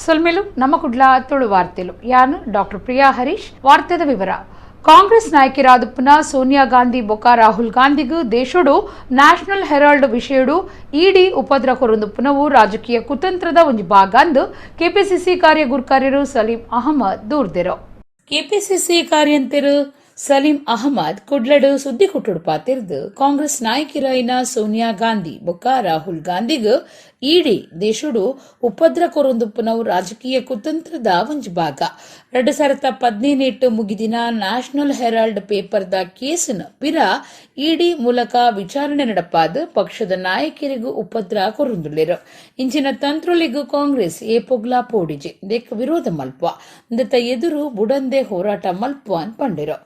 ಸೊಲ್ಮೆಲು ನಮ್ಮ ಕುಡ್ಲ ತುಳು ವಾರ್ತೆಲು ಯಾನು ಡಾಕ್ಟರ್ ಪ್ರಿಯಾ ಹರೀಶ್ ವಾರ್ತೆದ ವಿವರ ಕಾಂಗ್ರೆಸ್ ನಾಯಕರಾದ ಪುನಃ ಸೋನಿಯಾ ಗಾಂಧಿ ಬೊಕ್ಕ ರಾಹುಲ್ ಗಾಂಧಿಗೂ ದೇಶಡು ನ್ಯಾಷನಲ್ ಹೆರಾಲ್ಡ್ ವಿಷಯಡು ಇಡಿ ಉಪದ್ರ ಕೊರೊಂದು ಪುನವು ರಾಜಕೀಯ ಕುತಂತ್ರದ ಒಂದು ಭಾಗ ಅಂದು ಕೆಪಿಸಿಸಿ ಕಾರ್ಯಗುರ್ಕಾರ್ಯರು ಸಲೀಂ ಅಹಮದ್ ದೂರ್ದೆರು ಕೆಪಿಸಿಸಿ ಕಾರ್ಯಂತರು ಸಲೀಂ ಅಹಮದ್ ಕುಡ್ಲಡು ಸುದ್ದಿ ಕುಟ್ಟುಡು ಪಾತಿರ್ದು ಕಾಂಗ್ರೆಸ್ ನಾಯಕರಾಯಿನ ಸೋನಿಯಾ ಗಾಂಧಿ ಬೊಕ್ಕ ರಾಹುಲ್ ಗಾಂಧಿಗೂ ಇಡಿ ದೇಶಡು ಉಪದ್ರ ಕೊರೊಂದು ಪುನವು ರಾಜಕೀಯ ಕುತಂತ್ರದ ಒಂದು ಭಾಗ 2017 ಮುಗಿದಿನ ನ್ಯಾಷನಲ್ ಹೆರಾಲ್ಡ್ ಪೇಪರ್ದ ಕೇಸಿನ ಪಿರ ಇಡಿ ಮೂಲಕ ವಿಚಾರಣೆ ನಡಪಾದ ಪಕ್ಷದ ನಾಯಕರಿಗೂ ಉಪದ್ರ ಕೊರೊಂದುಳ್ಳಿರು ಇಂಚಿನ ತಂತ್ರೊಲಿಗೂ ಕಾಂಗ್ರೆಸ್ ಏಪೊಗ್ಲಾ ಪೋಡಿಜೆ ದೇಕ್ ವಿರೋಧ ಮಲ್ಪ ಇಂದತ ಎದುರು ಬುಡಂದೆ ಹೋರಾಟ ಮಲ್ಪ ಅಂತ ಪಂಡಿರು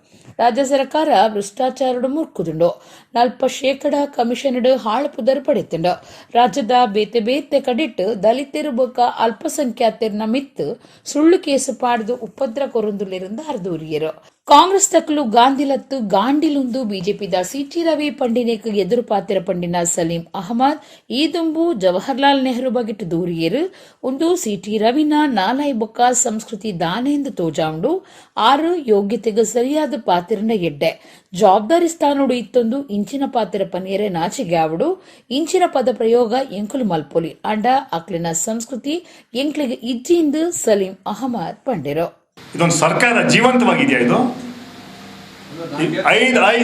ರಾಜ್ಯ ಸರ್ಕಾರ ಭ್ರಷ್ಟಾಚಾರ ಮುರ್ಕುದುಂಡು 40% ಕಮಿಷನ್ ಹಾಳು ಪುದರ್ ಪಡೆತುಂಡು ರಾಜ್ಯದ ಬೇತೆ ಬೇತೆ ಕಡಿಟ್ಟು ದಲಿತರು ಬೊಕ್ಕ ಅಲ್ಪಸಂಖ್ಯಾತರನ್ನ ಮಿತ್ತು ಸುಳ್ಳು ಕೇಸು ಪಾಡ್ದು ಉಪದ್ರ ಕೊರೊಂದುಲ್ಲಿರಿಂದ ಹರಿದೂರಿಯರು ಕಾಂಗ್ರೆಸ್ ತಕ್ಕಲು ಗಾಂಧಿಲತ್ತು ಗಾಂಡಿಲುಂದು ಬಿಜೆಪಿದ ಸಿಟಿ ರವಿ ಪಂಡಿನೇಕ್ ಎದುರು ಪಾತಿರ ಪಂಡಿನ ಸಲೀಂ ಅಹಮದ್ ಈ ದುಂಬು ಜವಾಹರ್ಲಾಲ್ ನೆಹರು ಬಗೆಟ್ ದೂರಿಯರು ಒಂದು ಸಿಟಿ ರವಿನ ನಾಲಾಯಿ ಬೊಕ್ಕ ಸಂಸ್ಕೃತಿ ದಾನೆಂದು ತೋಜಾಂಡು 6 ಯೋಗ್ಯತೆಗೆ ಸರಿಯಾದ ಪಾತಿರನ ಎಡ್ಡೆ ಜವಾಬ್ದಾರಿ ಸ್ಥಾನೋಡು ಇತ್ತೊಂದು ಇಂಚಿನ ಪಾತಿರ ಪನಿಯರೆ ನಾಚಿಗೆ ಆವಡು ಇಂಚಿನ ಪದ ಪ್ರಯೋಗ ಎಂಕುಲು ಮಲ್ಪೊಲಿ ಅಂಡ ಅಕ್ಲಿನ ಸಂಸ್ಕೃತಿ ಎಂಕ್ಲಿಗೆ ಇಜ್ಜಿಂದು ಸಲೀಂ ಅಹಮದ್ ಪಂಡಿರು ಇದೊಂದು ಸರ್ಕಾರ ಜೀವಂತವಾಗಿದೆಯಾ? ಇದು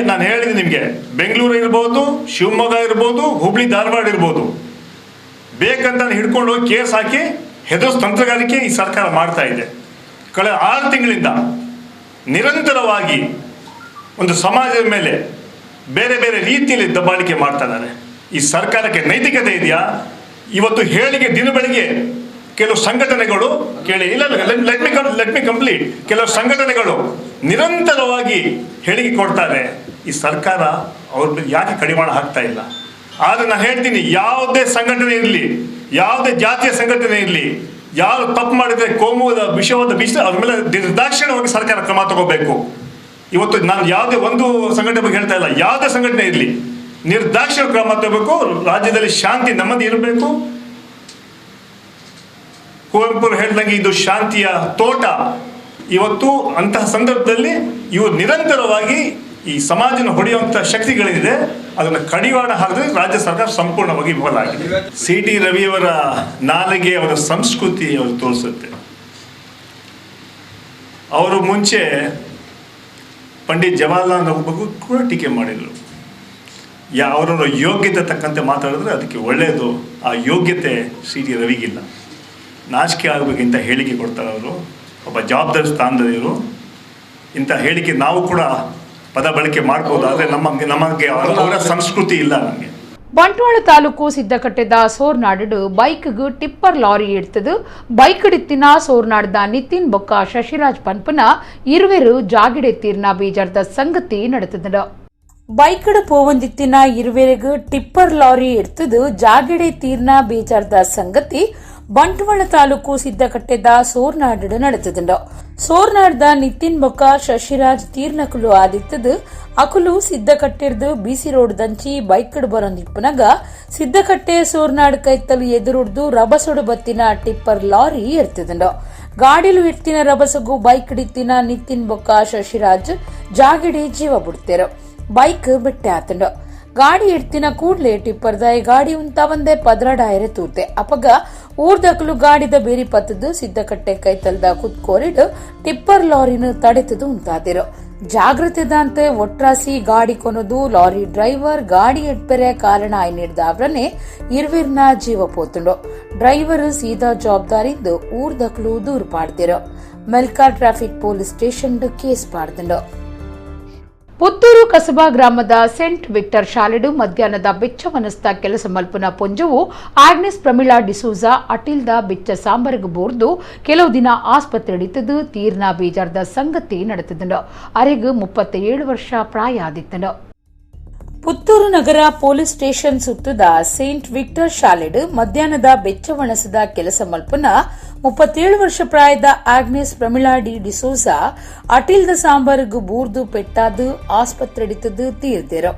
ನಾನು ಹೇಳಿದೆ ನಿಮಗೆ, ಬೆಂಗಳೂರು ಇರ್ಬೋದು, ಶಿವಮೊಗ್ಗ ಇರ್ಬೋದು, ಹುಬ್ಳಿ ಧಾರವಾಡ ಇರ್ಬೋದು, ಬೇಕಂತ ಹಿಡ್ಕೊಂಡು ಹೋಗಿ ಕೇಸ್ ಹಾಕಿ ಹೆದರ್ಸ್ ತಂತ್ರಗಾರಿಕೆ ಈ ಸರ್ಕಾರ ಮಾಡ್ತಾ ಇದೆ. ಕಳೆದ 6 ತಿಂಗಳಿಂದ ನಿರಂತರವಾಗಿ ಒಂದು ಸಮಾಜದ ಮೇಲೆ ಬೇರೆ ಬೇರೆ ರೀತಿಯಲ್ಲಿ ದಬ್ಬಾಳಿಕೆ ಮಾಡ್ತಾ ಇದ್ದಾರೆ. ಈ ಸರ್ಕಾರಕ್ಕೆ ನೈತಿಕತೆ ಇದೆಯಾ? ಇವತ್ತು ಹೇಳಿಕೆ ದಿನ ಬೆಳಗ್ಗೆ ಕೆಲವು ಸಂಘಟನೆಗಳು ಕೇಳಿ ಇಲ್ಲ ಲೆಟ್ ಮಿ ಕಂಪ್ಲೀಟ್ ಕೆಲವು ಸಂಘಟನೆಗಳು ನಿರಂತರವಾಗಿ ಹೇಳಿಕೆ ಕೊಡ್ತಾರೆ. ಈ ಸರ್ಕಾರ ಅವ್ರ ಯಾಕೆ ಕಡಿವಾಣ ಹಾಕ್ತಾ ಇಲ್ಲ? ಆದರೆ ನಾನು ಹೇಳ್ತೀನಿ, ಯಾವುದೇ ಸಂಘಟನೆ ಇರಲಿ, ಯಾವುದೇ ಜಾತಿಯ ಸಂಘಟನೆ ಇರಲಿ, ಯಾರು ತಪ್ಪು ಮಾಡಿದರೆ ಕೋಮುವಾದ ವಿಷಯವಾದ ಅವ್ರ ಮೇಲೆ ನಿರ್ದಾಕ್ಷಿಣ್ಯವಾಗಿ ಸರ್ಕಾರ ಕ್ರಮ ತಗೋಬೇಕು. ಇವತ್ತು ನಾನು ಯಾವುದೇ ಒಂದು ಸಂಘಟನೆ ಬಗ್ಗೆ ಹೇಳ್ತಾ ಇಲ್ಲ, ಯಾವುದೇ ಸಂಘಟನೆ ಇರಲಿ ನಿರ್ದಾಕ್ಷಿಣ್ಯ ಕ್ರಮ ತಗೋಬೇಕು. ರಾಜ್ಯದಲ್ಲಿ ಶಾಂತಿ ನೆಮ್ಮದಿ ಇರಬೇಕು. ಕುವೆಂಪು ಹೇಳಿದಂಗೆ ಇದು ಶಾಂತಿಯ ತೋಟ. ಇವತ್ತು ಅಂತಹ ಸಂದರ್ಭದಲ್ಲಿ ಇವರು ನಿರಂತರವಾಗಿ ಈ ಸಮಾಜನ ಹೊಡೆಯುವಂತಹ ಶಕ್ತಿಗಳಿದೆ, ಅದನ್ನು ಕಡಿವಾಣ ಹಾಕಿದ್ರೆ ರಾಜ್ಯ ಸರ್ಕಾರ ಸಂಪೂರ್ಣವಾಗಿ ವಿಫಲ ಆಗಿದೆ. ಸಿಟಿ ರವಿಯವರ ನಾಲಿಗೆ ಅವರ ಸಂಸ್ಕೃತಿ ಅವರು ತೋರಿಸುತ್ತೆ. ಅವರು ಮುಂಚೆ ಪಂಡಿತ್ ಜವಾಹರ್ಲಾಲ್ ನೆಹರು ಬಗ್ಗೆ ಕೂಡ ಟೀಕೆ ಮಾಡಿದರು. ಅವರವರ ಯೋಗ್ಯತೆ ತಕ್ಕಂತೆ ಮಾತಾಡಿದ್ರೆ ಅದಕ್ಕೆ ಒಳ್ಳೆಯದು. ಆ ಯೋಗ್ಯತೆ ಸಿಟಿ ರವಿಗಿಲ್ಲ. ನಾಚಿಕೆ ಆಗಬೇಕಿಂತ ಹೇಳಿಕೆ ಕೊಡ್ತಾರೆ ಅವರು. ಒಬ್ಬ ಜವಾಬ್ದಾರಿ ಸ್ಥಾನದಲ್ಲಿರು ಇಂಥ ಹೇಳಿಕೆ ನಾವು ಕೂಡ ಪದ ಬಳಕೆ ಮಾಡ್ಬೋದು, ಆದರೆ ನಮಗೆ ಅವರ ಸಂಸ್ಕೃತಿ ಇಲ್ಲ. ನಮಗೆ ಬಂಟ್ವಾಳ ತಾಲೂಕು ಸಿದ್ದಕಟ್ಟೆದ ಸೋರ್ನಾಡು ಬೈಕ್ಗೂ ಟಿಪ್ಪರ್ ಲಾರಿ ಇಡ್ತದು. ಬೈಕ್ ಡಿತ್ತಿನ ಸೋರ್ನಾಡ್ದ ನಿತಿನ್ ಬೊಕ್ಕ ಶಶಿರಾಜ್ ಪನ್ಪನ ಇರುವೆರು ಜಾಗಿಡೆತ್ತೀರ್ನ ಬೇಜಾರ್ದ ಸಂಗತಿ ನಡೆತದ. ಬೈಕಡ್ ಪೋವಂದಿತ್ತಿನ ಇರುವೆರಿಗೂ ಟಿಪ್ಪರ್ ಲಾರಿ ಇಡ್ತದು ಜಾಗಿಡೆ ತೀರ್ನ ಬೇಜಾರ್ದ ಸಂಗತಿ ಬಂಟ್ವಾಳ ತಾಲೂಕು ಸಿದ್ದಕಟ್ಟೆದ ಸೋರ್ನಾಡು ನಡೆತದುಂಡು. ಸೋರ್ನಾಡ್ದ ನಿತಿನ್ ಬೊಕ್ಕ ಶಶಿರಾಜ್ ತೀರ್ನಕುಲು ಆದಿತ್ತದು. ಅಕುಲು ಸಿದ್ದಕಟ್ಟೆರ್ದು ಬಿಸಿ ರೋಡ್ ದಂಚಿ ಬೈಕಡ್ ಬರೊಂದಿಪ್ಪುನಗ ಸಿದ್ದಕಟ್ಟೆ ಸೋರ್ನಾಡ್ ಕೈತಲು ಎದುರುಡ್ದು ರಭಸೊಡು ಬತ್ತಿನ ಟಿಪ್ಪರ್ ಲಾರಿ ಇರ್ತದುಂಡು. ಗಾಡಿಲು ಇರ್ತಿನ ರಭಸಗು ಬೈಕ್ ಡಿತ್ತಿನ ನಿತಿನ್ ಬೊಕ್ಕ ಶಶಿರಾಜ್ ಜಾಗಿಡಿ ಜೀವ ಬಿಡ್ತೇರು. ಬೈಕ್ ಬಿಟ್ಟೆ ಆತಂಡು. ಗಾಡಿ ಇಡ್ತಿನ ಕೂಡ್ಲೆ ಟಿಪ್ಪರ್ದ ಗಾಡಿ ಉಂತಾವಂದೆ ಪದ್ರಡಾಯರೆ ತೂತೆ ಅಪಗ ಊರ್ದಕಲು ಗಾಡಿದ ಬೇರಿ ಪತ್ತದು ಸಿದ್ದಕಟ್ಟೆ ಕೈತಲ್ದ ಕುತ್ಕೋರಿಡ್ ಟಿಪ್ಪರ್ ಲಾರಿನ ತಡೆತದು ಉಂತಾದಿರು. ಜಾಗ್ರತೆದಂತೆ ಒಟ್ರಾಸಿ ಗಾಡಿ ಕೊನದು ಲಾರಿ ಡ್ರೈವರ್ ಗಾಡಿ ಎಡ್ಪೆರೆ ಕಾರಣ ಆಯ್ನಿಡ್ದ ಅವ್ರನ್ನೇ ಇರ್ವಿರ್ನ ಜೀವ ಪೋತುಂಡು. ಡ್ರೈವರ್ ಸೀದಾ ಜವಾಬ್ದಾರಿದ್ದು ಊರ್ದಕಲು ದೂರು ಪಾಡ್ದಿರು. ಮೆಲ್ಕಾ ಟ್ರಾಫಿಕ್ ಪೊಲೀಸ್ ಸ್ಟೇಷನ್ ಕೇಸ್ ಪಾಡ್ದುಂಡು. ಪುತ್ತೂರು ಕಸಬಾ ಗ್ರಾಮದ ಸೆಂಟ್ ವಿಕ್ಟರ್ ಶಾಲೆಡು ಮಧ್ಯಾಹ್ನದ ಬೆಚ್ಚವನಸ್ತ ಕೆಲಸ ಮಲ್ಪುನ ಪೊಂಜವು ಆಗ್ನೆಸ್ ಪ್ರಮಿಳಾ ಡಿಸೂಜಾ ಅಟಿಲ್ದ ಬೆಚ್ಚ ಸಾಂಬಾರಿಗೆ ಬೋರ್ದು ಕೆಲವು ದಿನ ಆಸ್ಪತ್ರೆ ಹಿಡಿತದು ತೀರ್ನ ಬೇಜಾರ್ದ ಸಂಗತಿ ನಡೆತದು. ಅರೆಗೂ 37 ವರ್ಷ ಪ್ರಾಯ ಆದಿತ್ತನು. ಪುತ್ತೂರು ನಗರ ಪೊಲೀಸ್ ಸ್ಟೇಷನ್ ಸುತ್ತದ ಸೇಂಟ್ ವಿಕ್ಟರ್ ಶಾಲೆಡು ಮಧ್ಯಾಹ್ನದ ಬೆಚ್ಚವಣಸದ ಕೆಲಸ ಮಲ್ಪುನ 37 ವರ್ಷ ಪ್ರಾಯದ ಆಗ್ನೆಸ್ ಪ್ರಮಿಳಾ ಡಿಸೋಜಾ ಅಟಿಲ್ದ ಸಾಂಬಾರಿಗೂ ಬೂರ್ದು ಪೆಟ್ಟಾದು ಆಸ್ಪತ್ರೆ ಹಿಡಿತದು ತೀರ್ದೇರು.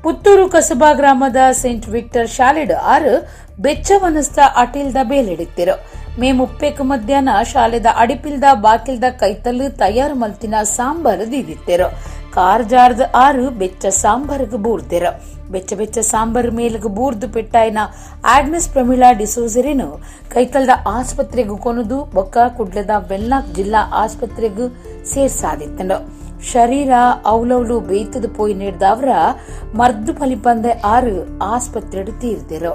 ಪುತ್ತೂರು ಕಸಬಾ ಗ್ರಾಮದ ಸೆಂಟ್ ವಿಕ್ಟರ್ ಶಾಲೆಡ್ 6 ಬೆಚ್ಚವನಸ್ತ ಅಟಿಲ್ದ ಬೇಲೆಡಿತ್ತಿರು ಮೇ 30 ಮಧ್ಯಾಹ್ನ ಶಾಲೆದ ಅಡಿಪಿಲ್ದ ಬಾಕಿಲ್ದ ಕೈತಲ್ಲು ತಯಾರು ಮಲ್ತಿನ ಸಾಂಬಾರ್ ದೀದಿತ್ತಿರು ಕಾರ್ ಜಾರ್ದ 6 ಬೆಚ್ಚ ಸಾಂಬಾರ್ಗ್ ಬೂರ್ದಿರು ಬೆಚ್ಚ ಬೆಚ್ಚ ಸಾಂಬಾರ್ ಮೇಲ್ಗ್ ಬೂರ್ದು ಪೆಟ್ಟಾಯಿನ ಆಗ್ನೆಸ್ ಪ್ರಮೀಳಾ ಡಿಸೋಜರಿನು ಕೈತಲ್ದ ಆಸ್ಪತ್ರೆಗೂ ಕೊನುದು ಬೊಕ್ಕ ಕುಡ್ಲದ ವೆಲ್ನಾಕ್ ಜಿಲ್ಲಾ ಆಸ್ಪತ್ರೆಗೂ ಸೇರ್ಸಾದಿತ್ತಂಡು ಶರೀರ ಅವಲವಲು ಬೇಯ್ತದ ಪೋಯಿ ನೀಡಿದವರ ಮರ್ದು ಫಲಿಪಂದೆ 6 ಆಸ್ಪತ್ರೆ ತೀರ್ದಿರು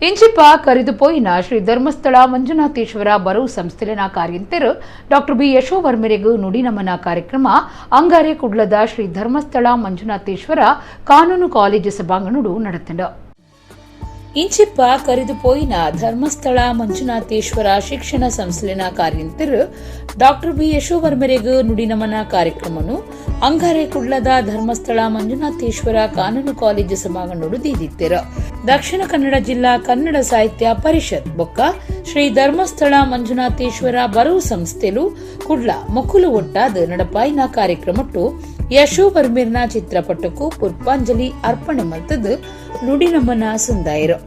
ಇಂಚಿಪ ಕರೆದು ಪೋಯಿನ ಶ್ರೀ ಧರ್ಮಸ್ಥಳ ಮಂಜುನಾಥೇಶ್ವರ ಬರವು ಸಂಸ್ಥೆನ ಕಾರ್ಯಂತರು ಡಾಕ್ಟರ್ ಬಿ ಯಶೋವರ್ಮರೆಗೂ ನುಡಿ ನಮನ ಕಾರ್ಯಕ್ರಮ ಅಂಗಾರೆ ಕುಡ್ಲದ ಶ್ರೀ ಧರ್ಮಸ್ಥಳ ಮಂಜುನಾಥೇಶ್ವರ ಕಾನೂನು ಕಾಲೇಜು ಸಭಾಂಗಣಡು ನಡೆತಂಡು ಇಂಚಿಪ್ಪ ಕರೆದು ಪೋಯಿನ ಧರ್ಮಸ್ಥಳ ಮಂಜುನಾಥೇಶ್ವರ ಶಿಕ್ಷಣ ಸಂಸ್ಥೆನ ಕಾರ್ಯಂತರು ಡಾಕ್ಟರ್ ಬಿ ಯಶೋವರ್ಮರೆಗೂ ನುಡಿ ನಮನ ಕಾರ್ಯಕ್ರಮನು ಅಂಗಾರೆ ಕುಡ್ಲದ ಧರ್ಮಸ್ಥಳ ಮಂಜುನಾಥೇಶ್ವರ ಕಾನೂನು ಕಾಲೇಜು ಸಭಾಂಗಣಡು ದೀದಿತ್ತಿರು ದಕ್ಷಿಣ ಕನ್ನಡ ಜಿಲ್ಲಾ ಕನ್ನಡ ಸಾಹಿತ್ಯ ಪರಿಷತ್ ಬೊಕ್ಕ ಶ್ರೀ ಧರ್ಮಸ್ಥಳ ಮಂಜುನಾಥೇಶ್ವರ ಬರವು ಸಂಸ್ಥೆಲು ಕುಡ್ಲ ಮೊಕ್ಕುಲು ಒಟ್ಟಾದ ನಡಪಾಯಿನ ಕಾರ್ಯಕ್ರಮಟ್ಟು ಯಶೋವರ್ಮಿರ್ನ ಚಿತ್ರಪಟಕ್ಕೂ ಪುಷ್ಪಾಂಜಲಿ ಅರ್ಪಣೆ ಮಲ್ತದು ನುಡಿ ನಮನ ಸುಂದಾಯಿರು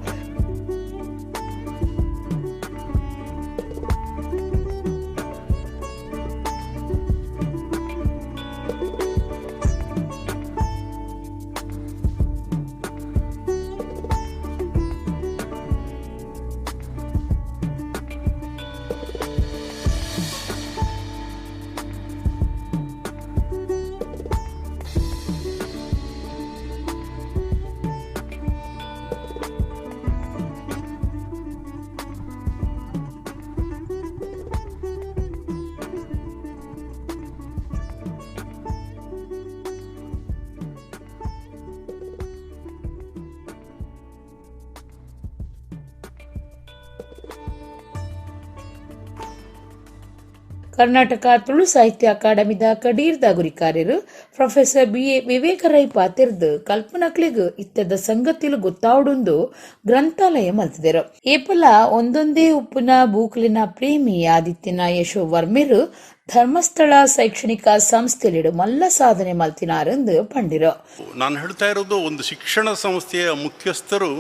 ಕರ್ನಾಟಕ ತುಳು ಸಾಹಿತ್ಯ ಅಕಾಡೆಮಿದ ಕಡೀರ್ದ ಗುರಿಕಾರ್ಯರು ಪ್ರೊಫೆಸರ್ BA ವಿವೇಕರೈ ಪಾತಿರ್ದು ಕಲ್ಪನಕ್ಲಿಗ್ ಇತ್ತದ ಸಂಗತಿಲು ಗೊತ್ತಾವಡುಂದು ಗ್ರಂಥಾಲಯ ಮಲ್ತಿದರು ಏಪಲ ಒಂದೊಂದೇ ಉಪ್ಪುನ ಬೂಕ್ಲಿನ ಪ್ರೇಮಿ ಆದಿತ್ಯನ ಯಶೋ ವರ್ಮಿರು ಧರ್ಮಸ್ಥಳ ಶೈಕ್ಷಣಿಕ ಸಂಸ್ಥೆಲಿಡು ಮಲ್ಲ ಸಾಧನೆ ಮಲ್ತಿನಾರೆಂದು ಪಂಡಿರು. ನಾನು ಹೇಳ್ತಾ ಇರೋದು, ಒಂದು ಶಿಕ್ಷಣ ಸಂಸ್ಥೆಯ ಮುಖ್ಯಸ್ಥರು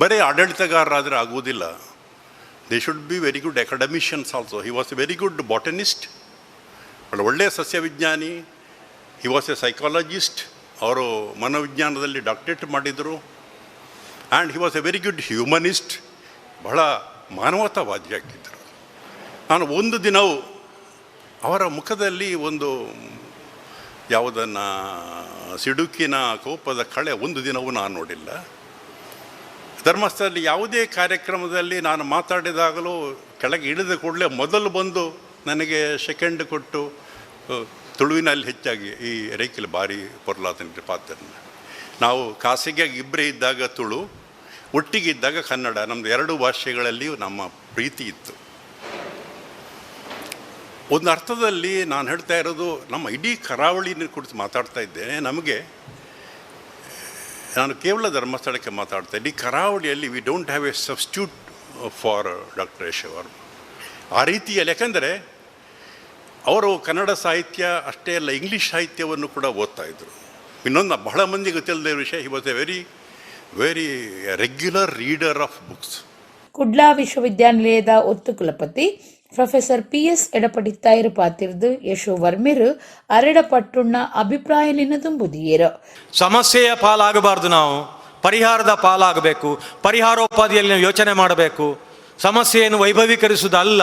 ಬರೀ ಆಡಳಿತಗಾರರಾದರೆ ಆಗುವುದಿಲ್ಲ. They should be very good academicians also. He was a very good botanist, ಒಳ್ಳೆಯ ಸಸ್ಯವಿಜ್ಞಾನಿ. ಹಿ ವಾಸ್ ಎ ಸೈಕಾಲಜಿಸ್ಟ್, ಅವರು ಮನೋವಿಜ್ಞಾನದಲ್ಲಿ ಡಾಕ್ಟರೇಟ್ ಮಾಡಿದರು. And he was a very good humanist, ಬಹಳ ಮಾನವತಾವಾದಿಯಾಗಿದ್ದರು. ನಾನು ಒಂದು ದಿನವೂ ಅವರ ಮುಖದಲ್ಲಿ ಒಂದು ಯಾವುದನ್ನು ಸಿಡುಕಿನ ಕೋಪದ ಕಳೆ ಒಂದು ದಿನವೂ ನಾನು ನೋಡಿಲ್ಲ. ಧರ್ಮಸ್ಥಳದಲ್ಲಿ ಯಾವುದೇ ಕಾರ್ಯಕ್ರಮದಲ್ಲಿ ನಾನು ಮಾತಾಡಿದಾಗಲೂ ಕೆಳಗೆ ಇಳಿದ ಕೂಡಲೇ ಮೊದಲು ಬಂದು ನನಗೆ ಸೆಕೆಂಡ್ ಕೊಟ್ಟು ತುಳುವಿನಲ್ಲಿ ಹೆಚ್ಚಾಗಿ ಈ ರೇಖೆಯಲ್ಲಿ ಭಾರಿ ಪೊರ್ಲಾತನ ಪಾತ್ರನ. ನಾವು ಖಾಸಗಿಯಾಗಿ ಇಬ್ಬರೇ ಇದ್ದಾಗ ತುಳು, ಒಟ್ಟಿಗೆ ಇದ್ದಾಗ ಕನ್ನಡ, ನಮ್ಮದು 2 ಭಾಷೆಗಳಲ್ಲಿಯೂ ನಮ್ಮ ಪ್ರೀತಿ ಇತ್ತು. ಒಂದು ಅರ್ಥದಲ್ಲಿ ನಾನು ಹೇಳ್ತಾ ಇರೋದು, ನಮ್ಮ ಇಡೀ ಕರಾವಳಿನ ಕುರಿತು ಮಾತಾಡ್ತಾ ಇದ್ದೇನೆ. ನಮಗೆ, ನಾನು ಕೇವಲ ಧರ್ಮಸ್ಥಳಕ್ಕೆ ಮಾತಾಡ್ತಾ ಇದ್ದೀನಿ, ಕರಾವಳಿಯಲ್ಲಿ we don't have A substitute for doctor Yashovarma. ಆ ರೀತಿಯಲ್ಲಿ, ಯಾಕಂದರೆ ಅವರು ಕನ್ನಡ ಸಾಹಿತ್ಯ ಅಷ್ಟೇ ಅಲ್ಲ, ಇಂಗ್ಲೀಷ್ ಸಾಹಿತ್ಯವನ್ನು ಕೂಡ ಓದ್ತಾ ಇದ್ದರು. ಇನ್ನೊಂದು ಬಹಳ ಮಂದಿ ಗೊತ್ತಿಲ್ಲದ ವಿಷಯ, ಹಿ was a very very regular reader of books. Kudla ವಿಶ್ವವಿದ್ಯಾನಿಲಯದ ಒತ್ತು ಕುಲಪತಿ ಪ್ರೊಫೆಸರ್ PS ಎಡಪಡಿತ್ತಾಯರು ಪಾತಿರ್ದು ಯಶೋ ವರ್ಮಿರು ಅರೆಡಪಟ್ಟುಣ್ಣ ಅಭಿಪ್ರಾಯಲಿನ ತುಂಬುದಿಯರು. ಸಮಸ್ಯೆಯ ಪಾಲಾಗಬಾರ್ದು, ನಾವು ಪರಿಹಾರದ ಪಾಲಾಗಬೇಕು. ಪರಿಹಾರೋಪಾದಿಯಲ್ಲಿ ನಾವು ಯೋಚನೆ ಮಾಡಬೇಕು. ಸಮಸ್ಯೆಯನ್ನು ವೈಭವೀಕರಿಸುವುದಲ್ಲ.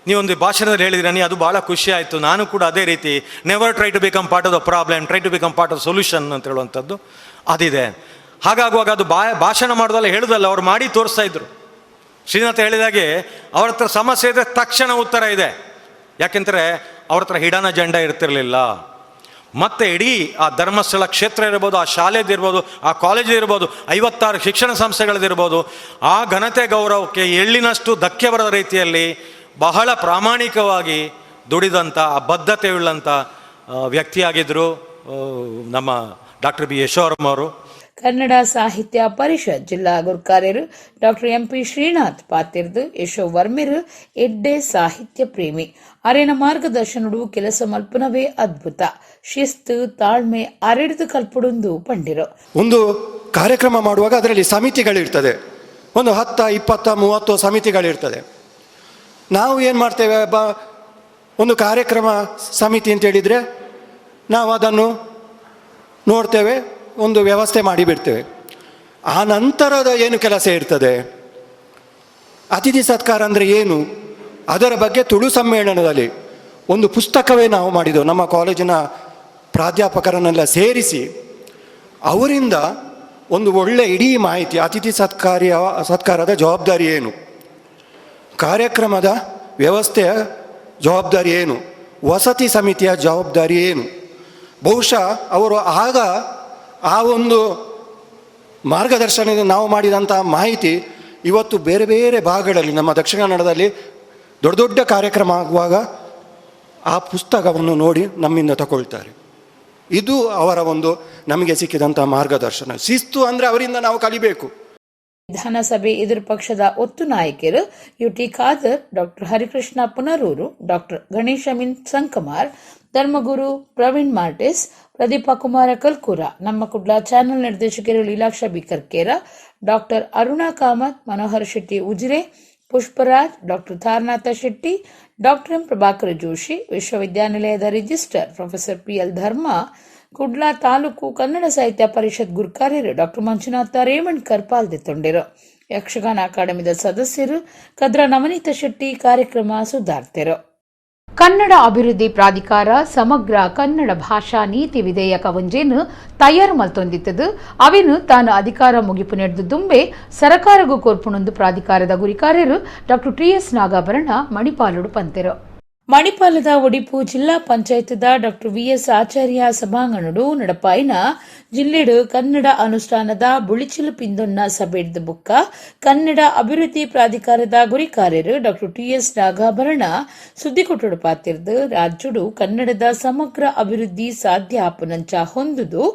ನೀವೊಂದು ಭಾಷಣದಲ್ಲಿ ಹೇಳಿದ್ರಿ, ಅದು ಭಾಳ ಖುಷಿ ಆಯಿತು. ನಾನು ಕೂಡ ಅದೇ ರೀತಿ, never try to become part of the problem, try to become part of solution ಅಂತ ಹೇಳುವಂಥದ್ದು ಅದಿದೆ. ಹಾಗಾಗುವಾಗ ಅದು ಭಾಷಣ ಮಾಡೋದಲ್ಲ, ಹೇಳೋದಲ್ಲ, ಅವ್ರು ಮಾಡಿ ತೋರಿಸ್ತಾ ಇದ್ರು. ಶ್ರೀನಾಥ ಹೇಳಿದಾಗೆ ಅವ್ರ ಹತ್ರ ಸಮಸ್ಯೆ ಇದ್ದರೆ ತಕ್ಷಣ ಉತ್ತರ ಇದೆ. ಯಾಕೆಂದರೆ ಅವ್ರ ಹತ್ರ ಹಿಡನ್ ಅಜೆಂಡಾ ಇರ್ತಿರಲಿಲ್ಲ. ಮತ್ತು ಇಡೀ ಆ ಧರ್ಮಸ್ಥಳ ಕ್ಷೇತ್ರ ಇರ್ಬೋದು, ಆ ಶಾಲೆದಿರ್ಬೋದು, ಆ ಕಾಲೇಜ್ ಇರ್ಬೋದು, 56 ಶಿಕ್ಷಣ ಸಂಸ್ಥೆಗಳದಿರ್ಬೋದು, ಆ ಘನತೆ ಗೌರವಕ್ಕೆ ಎಳ್ಳಿನಷ್ಟು ಧಕ್ಕೆ ಬರದ ರೀತಿಯಲ್ಲಿ ಬಹಳ ಪ್ರಾಮಾಣಿಕವಾಗಿ ದುಡಿದಂಥ, ಆ ಬದ್ಧತೆಯುಳ್ಳಂಥ ವ್ಯಕ್ತಿಯಾಗಿದ್ದರು ನಮ್ಮ ಡಾಕ್ಟರ್ ಬಿ ಯಶೋವರ್ಮ ಅವರು. ಕನ್ನಡ ಸಾಹಿತ್ಯ ಪರಿಷತ್ ಜಿಲ್ಲಾ ಗುರುಕಾರ್ಯರು ಡಾಕ್ಟರ್ ಎಂಪಿ ಶ್ರೀನಾಥ್ ಪಾತಿರ್ದು ಯಶೋ ವರ್ಮಿರು ಎಡ್ಡೆ ಸಾಹಿತ್ಯ ಪ್ರೇಮಿ ಅರೆನ ಮಾರ್ಗದರ್ಶನಡು ಕೆಲಸ ಮಲ್ಪನವೇ ಅದ್ಭುತ ಶಿಸ್ತು ತಾಳ್ಮೆ ಅರೆಡಿದು ಕಲ್ಪಡುಂದು ಪಂಡಿರು. ಒಂದು ಕಾರ್ಯಕ್ರಮ ಮಾಡುವಾಗ ಅದರಲ್ಲಿ ಸಮಿತಿಗಳಿರ್ತದೆ, ಒಂದು 10, 20, 30 ಸಮಿತಿಗಳಿರ್ತದೆ. ನಾವು ಏನು ಮಾಡ್ತೇವೆ, ಒಂದು ಕಾರ್ಯಕ್ರಮ ಸಮಿತಿ ಅಂತ ಹೇಳಿದರೆ ನಾವು ಅದನ್ನು ನೋಡ್ತೇವೆ, ಒಂದು ವ್ಯವಸ್ಥೆ ಮಾಡಿಬಿಡ್ತೇವೆ. ಆ ನಂತರದ ಏನು ಕೆಲಸ ಇರ್ತದೆ, ಅತಿಥಿ ಸತ್ಕಾರ ಅಂದರೆ ಏನು, ಅದರ ಬಗ್ಗೆ ತುಳು ಸಮ್ಮೇಳನದಲ್ಲಿ ಒಂದು ಪುಸ್ತಕವೇ ನಾವು ಮಾಡಿದೆವು. ನಮ್ಮ ಕಾಲೇಜಿನ ಪ್ರಾಧ್ಯಾಪಕರನ್ನೆಲ್ಲ ಸೇರಿಸಿ ಅವರಿಂದ ಒಂದು ಒಳ್ಳೆ ಇಡೀ ಮಾಹಿತಿ, ಅತಿಥಿ ಸತ್ಕಾರದ ಜವಾಬ್ದಾರಿ ಏನು, ಕಾರ್ಯಕ್ರಮದ ವ್ಯವಸ್ಥೆಯ ಜವಾಬ್ದಾರಿ ಏನು, ವಸತಿ ಸಮಿತಿಯ ಜವಾಬ್ದಾರಿ ಏನು. ಬಹುಶಃ ಅವರು ಆಗ ಆ ಒಂದು ಮಾರ್ಗದರ್ಶನದಿಂದ ನಾವು ಮಾಡಿದಂಥ ಮಾಹಿತಿ ಇವತ್ತು ಬೇರೆ ಬೇರೆ ಭಾಗಗಳಲ್ಲಿ ನಮ್ಮ ದಕ್ಷಿಣ ಕನ್ನಡದಲ್ಲಿ ದೊಡ್ಡ ದೊಡ್ಡ ಕಾರ್ಯಕ್ರಮ ಆಗುವಾಗ ಆ ಪುಸ್ತಕವನ್ನು ನೋಡಿ ನಮ್ಮಿಂದ ತಗೊಳ್ತಾರೆ. ಇದು ಅವರ ಒಂದು ನಮಗೆ ಸಿಕ್ಕಿದಂಥ ಮಾರ್ಗದರ್ಶನ. ಶಿಸ್ತು ಅಂದರೆ ಅವರಿಂದ ನಾವು ಕಲಿಬೇಕು. ವಿಧಾನಸಭೆ ಎದುರು ಪಕ್ಷದ ಒತ್ತು ನಾಯಕರು UT Khader, doctor Harikrishna Punaroor, doctor Ganesha ಮಿನ್ ಸಂಕಮಾರ್, ಧರ್ಮಗುರು ಪ್ರವೀಣ್ ಮಾರ್ಟಿಸ್, ಪ್ರದೀಪ ಕುಮಾರ ಕಲ್ಕೂರ, ನಮ್ಮ ಕುಡ್ಲ ಚಾನೆಲ್ ನಿರ್ದೇಶಕರು Leelaksha Bikarkera, doctor Aruna Kamath, Manohar Shetty Ujire, Pushparaj, doctor Taranatha Shetty, doctor M Prabhakara Joshi, ವಿಶ್ವವಿದ್ಯಾನಿಲಯದ registrar professor PL Dharma, Kudla taluk Kannada Sahitya Parishat ಗುರುಕಾರ್ಯರು ಡಾಕ್ಟರ್ ಮಂಜುನಾಥ ರೇವಣ್ಕರ್ ಪಾಲ್ಗೊಂಡಿರು. ಯಕ್ಷಗಾನ ಅಕಾಡೆಮಿದ ಸದಸ್ಯರು ಕದ್ರ ನವನೀತ ಶೆಟ್ಟಿ ಕಾರ್ಯಕ್ರಮ ಸುಧಾರ್ತೆರು. ಕನ್ನಡ ಅಭಿವೃದ್ಧಿ ಪ್ರಾಧಿಕಾರ ಸಮಗ್ರ ಕನ್ನಡ ಭಾಷಾ ನೀತಿ ವಿಧೇಯಕ ಒಂಜೇನು ತಯಾರು ಮಲ್ತೊಂದಿತ್ತದು. ಅವೇನು ತಾನು ಅಧಿಕಾರ ಮುಗಿಪು ನಡೆದು ದುಂಬೆ ಸರಕಾರಗೂ ಕೋರ್ಪುಣೊಂದು ಪ್ರಾಧಿಕಾರದ ಗುರಿಕಾರ್ಯರು ಡಾಕ್ಟರ್ TS ನಾಗಾಭರಣ ಮಣಿಪಾಲುಡು ಪಂತೆರು. ಮಣಿಪಾಲದ ಒಡಿಪು ಜಿಲ್ಲಾ ಪಂಚಾಯತ್ದ ಡಾಕ್ಟರ್ VS ಆಚಾರ್ಯ ಸಭಾಂಗಣಡು ನಡಪಾಯಿನ ಜಿಲ್ಲೆಡು ಕನ್ನಡ ಅನುಷ್ಠಾನದ ಬುಳಿಚಿಲು ಪಿಂದೊನ್ನ ಸಭೆಡ್ದು ಬುಕ್ಕ ಕನ್ನಡ ಅಭಿವೃದ್ಧಿ ಪ್ರಾಧಿಕಾರದ ಗುರಿಕಾರ್ಯರು ಡಾಕ್ಟರ್ TS ನಾಗಾಭರಣ ಸುದ್ದಿಕೊಟ್ಟುಡು ಪಾತಿರ್ದು ರಾಜ್ಯಡು ಕನ್ನಡದ ಸಮಗ್ರ ಅಭಿವೃದ್ಧಿ ಸಾಧ್ಯ ಆಪುನಂಚ ಹೊಂದುದು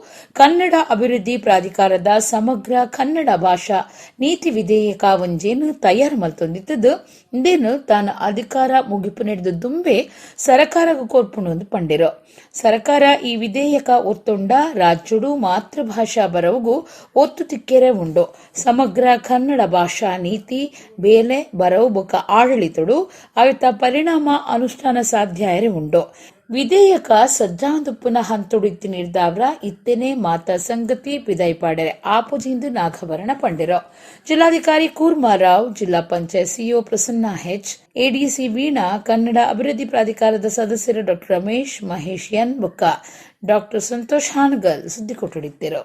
ಕನ್ನಡ ಅಭಿವೃದ್ಧಿ ಪ್ರಾಧಿಕಾರದ ಸಮಗ್ರ ಕನ್ನಡ ಭಾಷಾ ನೀತಿ ವಿಧೇಯಕ ಒಂಜೇನು ತಯಾರು ಮಲ್ತೊಂದಿತ್ತದು. ಇಂದೇನು ತಾನು ಅಧಿಕಾರ ಮುಗಿಪು ನಡೆದು ದುಂಬೆ ಸರಕಾರಗೂ ಕೋರ್ಪುಣೊಂದು ಪಂಡಿರು. ಸರಕಾರ ಈ ವಿಧೇಯಕ ಒತ್ತೊಂಡ ರಾಜ್ಯಡು ಮಾತೃಭಾಷಾ ಬರವುಗೂ ಒತ್ತು ತಿಕ್ಕೆರೆ ಉಂಡು. ಸಮಗ್ರ ಕನ್ನಡ ಭಾಷಾ ನೀತಿ ಬೇಲೆ ಬರವು ಬೊಕ್ಕ ಆಡಳಿತಡು ಅವಿತ ಪರಿಣಾಮ ಅನುಷ್ಠಾನ ಸಾಧ್ಯ ಉಂಡು. ವಿಧೇಯಕ ಸಜ್ಜಾಂದುಪ್ಪುನ ಹಂತೊಡಿತ್ತಿ ನಿರ್ಧಾವ್ರ ಇತ್ತೆನೆ ಮಾತ ಸಂಗತಿ ಪಿದೈಪಾಡೆರೆ ಆಪುಜಿಂದು ನಾಗಭರಣ ಪಂಡಿರು. ಜಿಲ್ಲಾಧಿಕಾರಿ ಕೂರ್ಮಾರಾವ್, ಜಿಲ್ಲಾ panchayat CEO Prasanna H, ADC Veena, Kannada ಅಭಿವೃದ್ಧಿ ಪ್ರಾಧಿಕಾರದ ಸದಸ್ಯರು ಡಾಕ್ಟರ್ ರಮೇಶ್, ಮಹೇಶ್ ಎನ್ ಬುಕ್ಕ, ಡಾಕ್ಟರ್ ಸಂತೋಷ್ ಹಾನಗಲ್ ಸುದ್ದಿ ಕೊಟ್ಟಿದ್ದರು.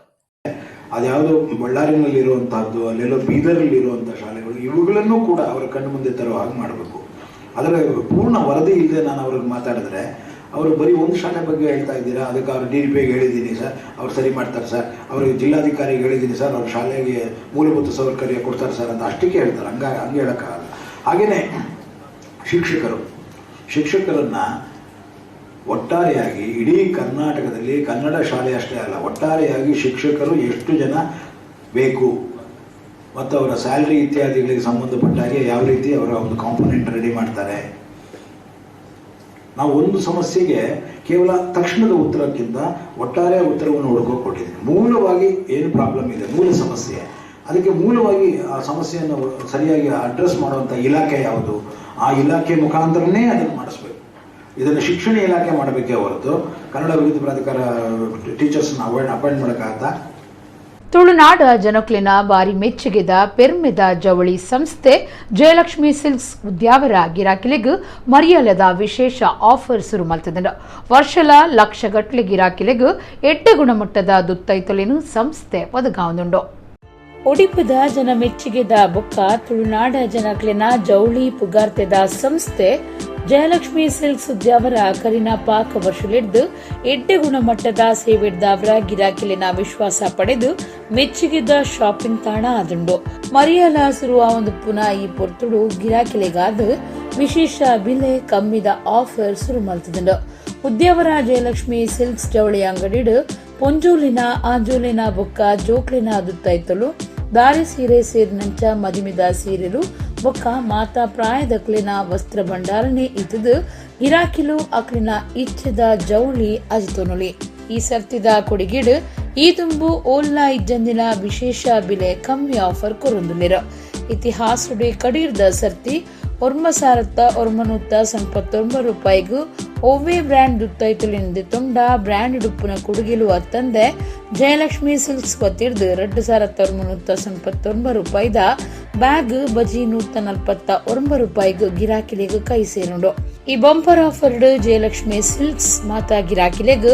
ಅದ್ಯಾವುದೋ ಬಳ್ಳಾರಿನಲ್ಲಿ ಇರುವಂತಹದ್ದು, ಅಲ್ಲೆಲ್ಲೋ ಬೀದರಲ್ಲಿ ಇರುವಂತಹ ಶಾಲೆಗಳು, ಇವುಗಳನ್ನು ಕೂಡ ಅವರ ಕಣ್ಣು ಮುಂದೆ ತರುವ ಹಾಗೆ ಮಾಡಬೇಕು. ಅದರ ಪೂರ್ಣ ವರದಿ ಇಲ್ಲದೆ ನಾನು ಅವ್ರಿಗೆ ಮಾತಾಡಿದ್ರೆ ಅವರು ಬರೀ ಒಂದು ಶಾಲೆ ಬಗ್ಗೆ ಹೇಳ್ತಾ ಇದ್ದೀರಾ, ಅದಕ್ಕೆ ಅವರು DDPಗೆ ಹೇಳಿದ್ದೀನಿ ಸರ್, ಅವ್ರು ಸರಿ ಮಾಡ್ತಾರೆ ಸರ್, ಅವ್ರಿಗೆ ಜಿಲ್ಲಾಧಿಕಾರಿಗೆ ಹೇಳಿದ್ದೀನಿ ಸರ್, ಅವ್ರ ಶಾಲೆಗೆ ಮೂಲಭೂತ ಸೌಕರ್ಯ ಕೊಡ್ತಾರೆ ಸರ್ ಅಂತ ಅಷ್ಟಕ್ಕೆ ಹೇಳ್ತಾರೆ. ಹಂಗೆ ಹೇಳೋಕ್ಕಾಗಲ್ಲ. ಹಾಗೆಯೇ ಶಿಕ್ಷಕರನ್ನು ಒಟ್ಟಾರೆಯಾಗಿ ಇಡೀ ಕರ್ನಾಟಕದಲ್ಲಿ ಕನ್ನಡ ಶಾಲೆ ಅಷ್ಟೇ ಅಲ್ಲ, ಒಟ್ಟಾರೆಯಾಗಿ ಶಿಕ್ಷಕರು ಎಷ್ಟು ಜನ ಬೇಕು ಮತ್ತು ಅವರ ಸ್ಯಾಲ್ರಿ ಇತ್ಯಾದಿಗಳಿಗೆ ಸಂಬಂಧಪಟ್ಟ ಹಾಗೆ ಯಾವ ರೀತಿ ಅವರ ಒಂದು ಕಾಂಪೊನೆಂಟ್ ರೆಡಿ ಮಾಡ್ತಾರೆ. ನಾವು ಒಂದು ಸಮಸ್ಯೆಗೆ ಕೇವಲ ತಕ್ಷಣದ ಉತ್ತರಕ್ಕಿಂತ ಒಟ್ಟಾರೆ ಉತ್ತರವನ್ನು ಹುಡುಕೊಟ್ಟಿದ್ದೀವಿ. ಮೂಲವಾಗಿ ಏನು ಪ್ರಾಬ್ಲಮ್ ಇದೆ, ಮೂಲ ಸಮಸ್ಯೆ, ಅದಕ್ಕೆ ಮೂಲವಾಗಿ ಆ ಸಮಸ್ಯೆಯನ್ನು ಸರಿಯಾಗಿ ಅಡ್ರೆಸ್ ಮಾಡುವಂಥ ಇಲಾಖೆ ಯಾವುದು, ಆ ಇಲಾಖೆ ಮುಖಾಂತರನೇ ಅದನ್ನು ಮಾಡಿಸ್ಬೇಕು. ಇದನ್ನು ಶಿಕ್ಷಣ ಇಲಾಖೆ ಮಾಡಬೇಕೇ ಹೊರತು ಕನ್ನಡ ಅಭಿವೃದ್ಧಿ ಪ್ರಾಧಿಕಾರ ಟೀಚರ್ಸ್ನ ಅಪಾಯಿಂಟ್ ಮಾಡೋಕ್ಕಾಗತ್ತಾ? ತುಳುನಾಡ ಜನಕ್ಲಿನ ಬಾರಿ ಮೆಚ್ಚುಗೆದ ಪೆರ್ಮೆದ ಜವಳಿ ಸಂಸ್ಥೆ ಜಯಲಕ್ಷ್ಮಿ ಸಿಲ್ಕ್ಸ್ ಉದ್ಯಾವರ ಗಿರಾಕಿಲೆಗ್ ಮರಿಯಲದ ವಿಶೇಷ ಆಫರ್ ಸುರು ಮಲ್ತದ. ವರ್ಷಲ ಲಕ್ಷಗಟ್ಲೆ ಗಿರಾಕಿಲೆಗ್ ಎಡ್ಡೆ ಗುಣಮಟ್ಟದ ದುತ್ತೈತೊಲೆನು ಸಂಸ್ಥೆ ಒದಗಾವುದುಂಡು. ಒಡಿಪದ ಜನ ಮೆಚ್ಚುಗೆದ ಬೊಕ್ಕ ತುಳುನಾಡ ಜನಕ್ಲಿನ ಜವಳಿ ಪುಗಾರ್ತೆದ ಸಂಸ್ಥೆ ಜಯಲಕ್ಷ್ಮಿ ಸಿಲ್ಕ್ಸ್ ಉದ್ಯಾವರ ಕರಿನ ಪಾಕ ವರ್ಷಲಿಡ್ದು ಎಡ್ಡೆ ಗುಣಮಟ್ಟದ ಸೇವೆಡ್ದಾವರ ಗಿರಾಕಿಲಿನ ವಿಶ್ವಾಸ ಪಡೆದು ಮೆಚ್ಚುಗೆದ ಶಾಪಿಂಗ್ ತಾಣ ಆದುಂಡು. ಮರಿಯಲ ಸುರುವ ಒಂದು ಪುನಃ ಈ ಪೊರ್ತುಡು ಗಿರಾಕಿಲೆಗಾದ ವಿಶೇಷ ಬೆಲೆ ಕಮ್ಮಿದ ಆಫರ್ ಸುರು ಮಲ್ತದುಂಡು. ಉದ್ಯಾವರ ಜಯಲಕ್ಷ್ಮಿ ಸಿಲ್ಕ್ಸ್ ಜವಳಿ ಅಂಗಡಿಡು ಪೊಂಜೋಲಿನ ಆಂಜೋಲಿನ ಬೊಕ್ಕ ಜೋಕ್ಲಿನ ದುತ್ತೈತಲು ದಾರಿ ಸೀರೆ ಸೇರಿನಂಚ ಮದಿಮಿದ ಸೀರೆಲು ಬೊಕ್ಕ ಮಾತಾ ಪ್ರಾಯದಕ್ಲಿನ ವಸ್ತ್ರ ಭಂಡಾರನೆ ಇತದು ಗಿರಾಕಿಲು ಅಕ್ಲಿನ ಇಚ್ಛದ ಜೌಳಿ ಅಜಿತೊನುಲಿ ಈ ಸರ್ತಿದ ಕೊಡಿಗಿಡು ಈ ತುಂಬು ಓಲ್ನ ಇಜ್ಜಂದಿನ ವಿಶೇಷ ಬೆಲೆ ಕಮ್ಮಿ ಆಫರ್ ಕೊರೊಂದುಲಿರ ಇತಿಹಾಸುಡೆ ಕಡೀರ್ದ ಸರ್ತಿ ಒರ್ಮಸಾರತ್ತ ಒರ್ಮನುತ್ತ ₹49 ಓವೇ ಬ್ರ್ಯಾಂಡ್ ದುತ್ತೈತುಲಿಂದ ತುಂಡ ಬ್ರ್ಯಾಂಡ್ ಡುಪ್ಪುನ ಕುಡುಗಿಲು ಅತ್ತಂದೆ ಜಯಲಕ್ಷ್ಮಿ ಸಿಲ್ಕ್ಸ್ ಕೊತ್ತಿರ್ದು ₹2,999 ಬ್ಯಾಗ್ ಬಜಿ ₹149 ಗಿರಾಕಿಲೆಗ್ ಕೈ ಸೇರುಂಡು ಈ ಬಂಪರ್ ಆಫರ್ಡ್ ಜಯಲಕ್ಷ್ಮಿ ಸಿಲ್ಕ್ಸ್ ಮಾತಾ ಗಿರಾಕಿಲೆಗ್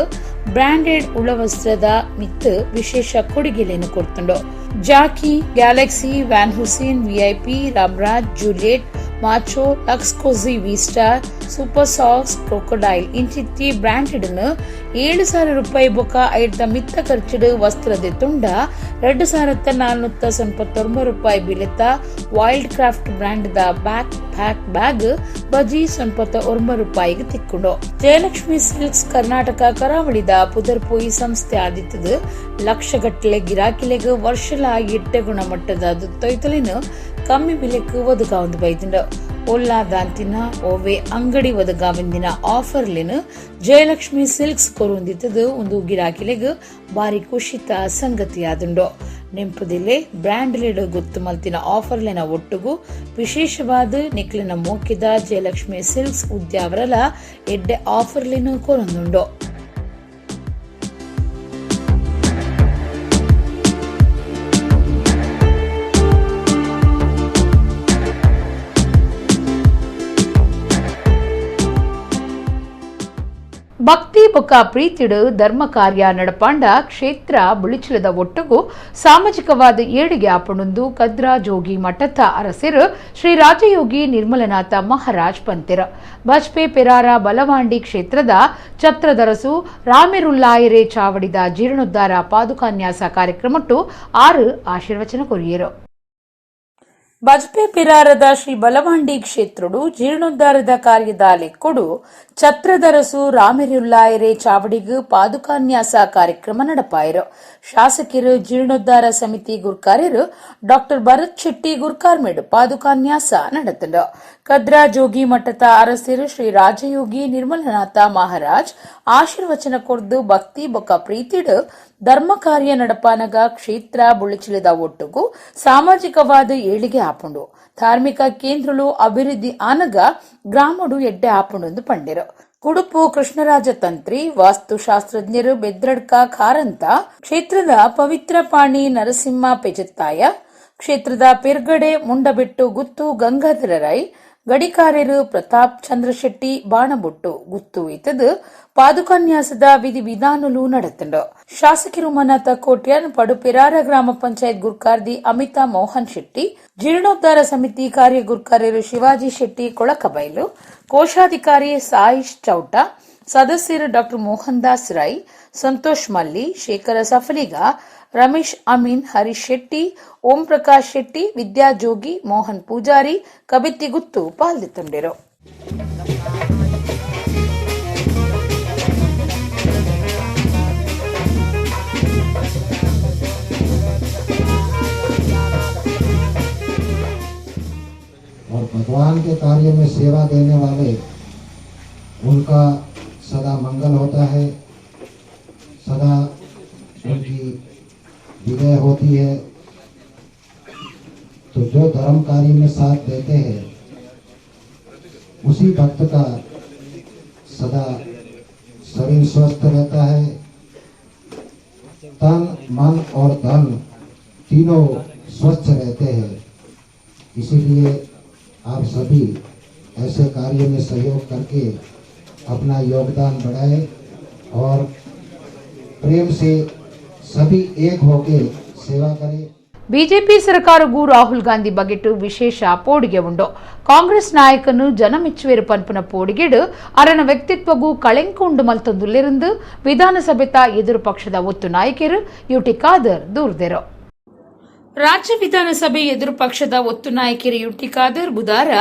ಬ್ರಾಂಡೆಡ್ ಉಳವಸ್ತ್ರದ ಮಿತ್ತು ವಿಶೇಷ ಕೊಡುಗೆಲೆಯನ್ನು ಕೊಡ್ತುಂಡು Jockey Galaxy Van Heusen VIP Ramraj Juliet Macho Lux Cozi Vistar super socks Crocodile ಇಂಚಿತ್ತಿ ಬ್ರಾಂಡೆಡ್ ₹7,000 ಬೊಕ್ಕ ಐಡ್ದ ಮಿತ್ತ ಖರ್ಚಿಡು ವಸ್ತ್ರದ ತುಂಡ ₹2,499 ಬಿಲೆತ್ತ ವೈಲ್ಡ್ ಕ್ರಾಫ್ಟ್ ಬ್ರ್ಯಾಂಡ್ ದ ಬ್ಯಾಕ್ ಪ್ಯಾಕ್ ಬ್ಯಾಗ್ ಬಜಿ ₹99 ತಿಕ್ಕೊಂಡು ಜಯಲಕ್ಷ್ಮಿ ಸಿಲ್ಕ್ಸ್ ಕರ್ನಾಟಕ ಕರಾವಳಿದ ಪುದರ್ಪೋಯಿ ಸಂಸ್ಥೆ ಆದಿತ್ತದು ಲಕ್ಷಗಟ್ಟಲೆ ಗಿರಾಕಿಲೆಗ್ ವರ್ಷಲ ಎಟ್ಟೆ ಗುಣಮಟ್ಟದ ದುತ್ತೊಯ್ತಲಿನ ಕಮ್ಮಿ ಬೆಲೆಕ್ ಒದಗಾವಂದು ಬೈದುಂಡು ಒಲ್ಲಾ ದಾಂತಿನ ಓವೆ ಅಂಗಡಿ ಒದಗಾವಂದಿನ ಆಫರ್ಲಿನ ಜಯಲಕ್ಷ್ಮಿ ಸಿಲ್ಕ್ಸ್ ಕೊರೊಂದಿತ್ತದು ಒಂದು ಗಿರಾಕಿಲೆಗ್ ಬಾರಿ ಖುಷಿತ ಸಂಗತಿಯಾದುಂಡು ನೆಂಪುದಿಲೆ ಬ್ರ್ಯಾಂಡ್ಲೆಡ್ ಗೊತ್ತು ಮಲ್ತಿನ ಆಫರ್ಲಿನ ಒಟ್ಟುಗು ವಿಶೇಷವಾದ ನಿಕ್ಲಿನ ಮೋಕಿದ ಜಯಲಕ್ಷ್ಮಿ ಸಿಲ್ಕ್ಸ್ ಉದ್ಯಾವರಲ ಎಡ್ಡೆ ಆಫರ್ಲಿನ ಕೊರೊಂದುಂಡು ಭಕ್ತಿ ಬೊಕ್ಕ ಪ್ರೀತಿಡು ಧರ್ಮ ಕಾರ್ಯ ನಡಪಾಂಡ ಕ್ಷೇತ್ರ ಬುಳಿಚಲದ ಒಟ್ಟುಗು ಸಾಮಾಜಿಕವಾದ ಏಳಿಗೆ ಆಪಣೊಂದು ಕದ್ರಾ ಜೋಗಿ ಮಠದ ಅರಸಿರು ಶ್ರೀ ರಾಜಯೋಗಿ ನಿರ್ಮಲನಾಥ ಮಹಾರಾಜ್ ಪಂತಿರ ಬಜ್ಪೆ ಪೆರಾರ ಬಲವಾಂಡಿ ಕ್ಷೇತ್ರದ ಛತ್ರದರಸು ರಾಮಿರುಲ್ಲಾಯರೆ ಚಾವಡಿದ ಜೀರ್ಣೋದ್ಧಾರ ಪಾದುಕಾನ್ಯಾಸ ಕಾರ್ಯಕ್ರಮಟ್ಟು 6 ಆಶೀರ್ವಚನ ಕೊರಿಯರು ಬಜ್ಪೆ ಪಿರಾರದ ಶ್ರೀ ಬಲವಾಂಡಿ ಕ್ಷೇತ್ರಡು ಜೀರ್ಣೋದ್ಧಾರದ ಕಾರ್ಯದ ಲೆಕ್ಕೊಡು ಛತ್ರದರಸು ರಾಮಿರುಲ್ಲಾಯರೆ ಚಾವಡಿಗು ಪಾದುಕಾನ್ಯಾಸ ಕಾರ್ಯಕ್ರಮ ನಡಪಾಯರು ಶಾಸಕರು ಜೀರ್ಣೋದ್ಧಾರ ಸಮಿತಿ ಗುರ್ಕಾರ್ಯರು ಡಾಕ್ಟರ್ ಭರತ್ ಶೆಟ್ಟಿ ಗುರ್ಕಾರ್ಮೆಡ್ ಪಾದುಕಾನ್ಯಾಸ ನಡೆತಂಡು ಕದ್ರಾ ಜೋಗಿ ಮಠದ ಅರಸಿರು ಶ್ರೀ ರಾಜಯೋಗಿ ನಿರ್ಮಲನಾಥ ಮಹಾರಾಜ್ ಆಶೀರ್ವಚನ ಕೊರ್ದು ಭಕ್ತಿ ಬೊಕ್ಕ ಪ್ರೀತಿಡು ಧರ್ಮ ಕಾರ್ಯ ನಡಪಾನಗ ಕ್ಷೇತ್ರ ಬುಳಿಚಿಲದ ಒಟ್ಟುಗು ಸಾಮಾಜಿಕವಾದ ಏಳಿಗೆ ಆಪುಂಡು ಧಾರ್ಮಿಕ ಕೇಂದ್ರಗಳು ಅಭಿವೃದ್ಧಿ ಆನಗ ಗ್ರಾಮಡು ಎಡ್ಡೆ ಆಪುಂಡು ಪಂಡಿರು ಕುಡುಪು ಕೃಷ್ಣರಾಜ ತಂತ್ರಿ ವಾಸ್ತುಶಾಸ್ತ್ರಜ್ಞರು ಬೆದ್ರಡ್ಕ ಖಾರಂತ ಕ್ಷೇತ್ರದ ಪವಿತ್ರ ಪಾಣಿ ನರಸಿಂಹ ಪೆಜತ್ತಾಯ ಕ್ಷೇತ್ರದ ಪೆರ್ಗಡೆ ಮುಂಡಬೆಟ್ಟು ಗುತ್ತು ಗಂಗಾಧರ ರೈ ಗಡಿಕಾರ್ಯರು ಪ್ರತಾಪ್ ಚಂದ್ರಶೆಟ್ಟಿ ಬಾಣಬೊಟ್ಟು ಗುತ್ತು ಇತದು ಪಾದುಕಾನ್ಯಾಸದ ವಿಧಿ ವಿಧಾನಲು ನಡೆತಂಡು ಶಾಸಕರು ಮನತ ಕೋಟ್ಯನ್ ಪಡು ಪೆರಾರ ಗ್ರಾಮ ಪಂಚಾಯತ್ ಗುರ್ಕಾರ್ದಿ ಅಮಿತಾ ಮೋಹನ್ ಶೆಟ್ಟಿ ಜೀರ್ಣೋದ್ಧಾರ ಸಮಿತಿ ಕಾರ್ಯ ಗುರ್ಕಾರ್ಯರು ಶಿವಾಜಿ ಶೆಟ್ಟಿ ಕೊಳಕಬೈಲು ಕೋಶಾಧಿಕಾರಿ ಸಾಯಿಶ್ ಚೌಟ ಸದಸ್ಯರು ಡಾಕ್ಟರ್ ಮೋಹನ್ ದಾಸ್ ರೈ ಸಂತೋಷ್ ಮಲ್ಲಿ ಶೇಖರ ಸಫಲಿಗ ರಮೇಶ್ ಅಮೀನ್ ಹರೀಶ್ ಶೆಟ್ಟಿ ಓಂ ಪ್ರಕಾಶ್ ಶೆಟ್ಟಿ ವಿದ್ಯಾ ಜೋಗಿ ಮೋಹನ್ ಪೂಜಾರಿ ಕಬಿತ್ತಿ ಗುತ್ತು ಪಾಲ್ಗೊಂಡಿರು और भगवान के कार्य में सेवा देने वाले उनका सदा मंगल होता है, सदा उनकी विजय होती है। तो जो धर्म कार्य में साथ देते हैं उसी भक्त का सदा शरीर स्वस्थ रहता है, तन मन और धन तीनों स्वस्थ रहते हैं। इसीलिए आप सभी ऐसे कार्य में सहयोग करके अपना योगदान बढ़ाएं और प्रेम से सभी एक होकर सेवा करें। ಬಿಜೆಪಿ ಸರ್ಕಾರಗೂ ರಾಹುಲ್ ಗಾಂಧಿ ಬಗೆಟ್ಟು ವಿಶೇಷ ಪೋಡಿಗೆ ಉಂಡು ಕಾಂಗ್ರೆಸ್ ನಾಯಕನು ಜನಮೆಚ್ಚುವೇರು ಪನ್ಪುನ ಪೋಡಿಗೆಡು ಅರನ ವ್ಯಕ್ತಿತ್ವಗೂ ಕಳೆಂಕ ಉಂಡು ಮಲ್ತೊಂದುಲ್ಲಿருந்து ವಿಧಾನಸಭೆತ ಎದುರು ಪಕ್ಷದ ಒತ್ತು ನಾಯಕರು ಯುಟಿ ಖಾದರ್ ದೂರ್ದೆರು ರಾಜ್ಯ ವಿಧಾನಸಭೆ ಎದುರು ಪಕ್ಷದ ಒತ್ತು ನಾಯಕರು ಯುಟಿ ಖಾದರ್ ಬುಧಾರ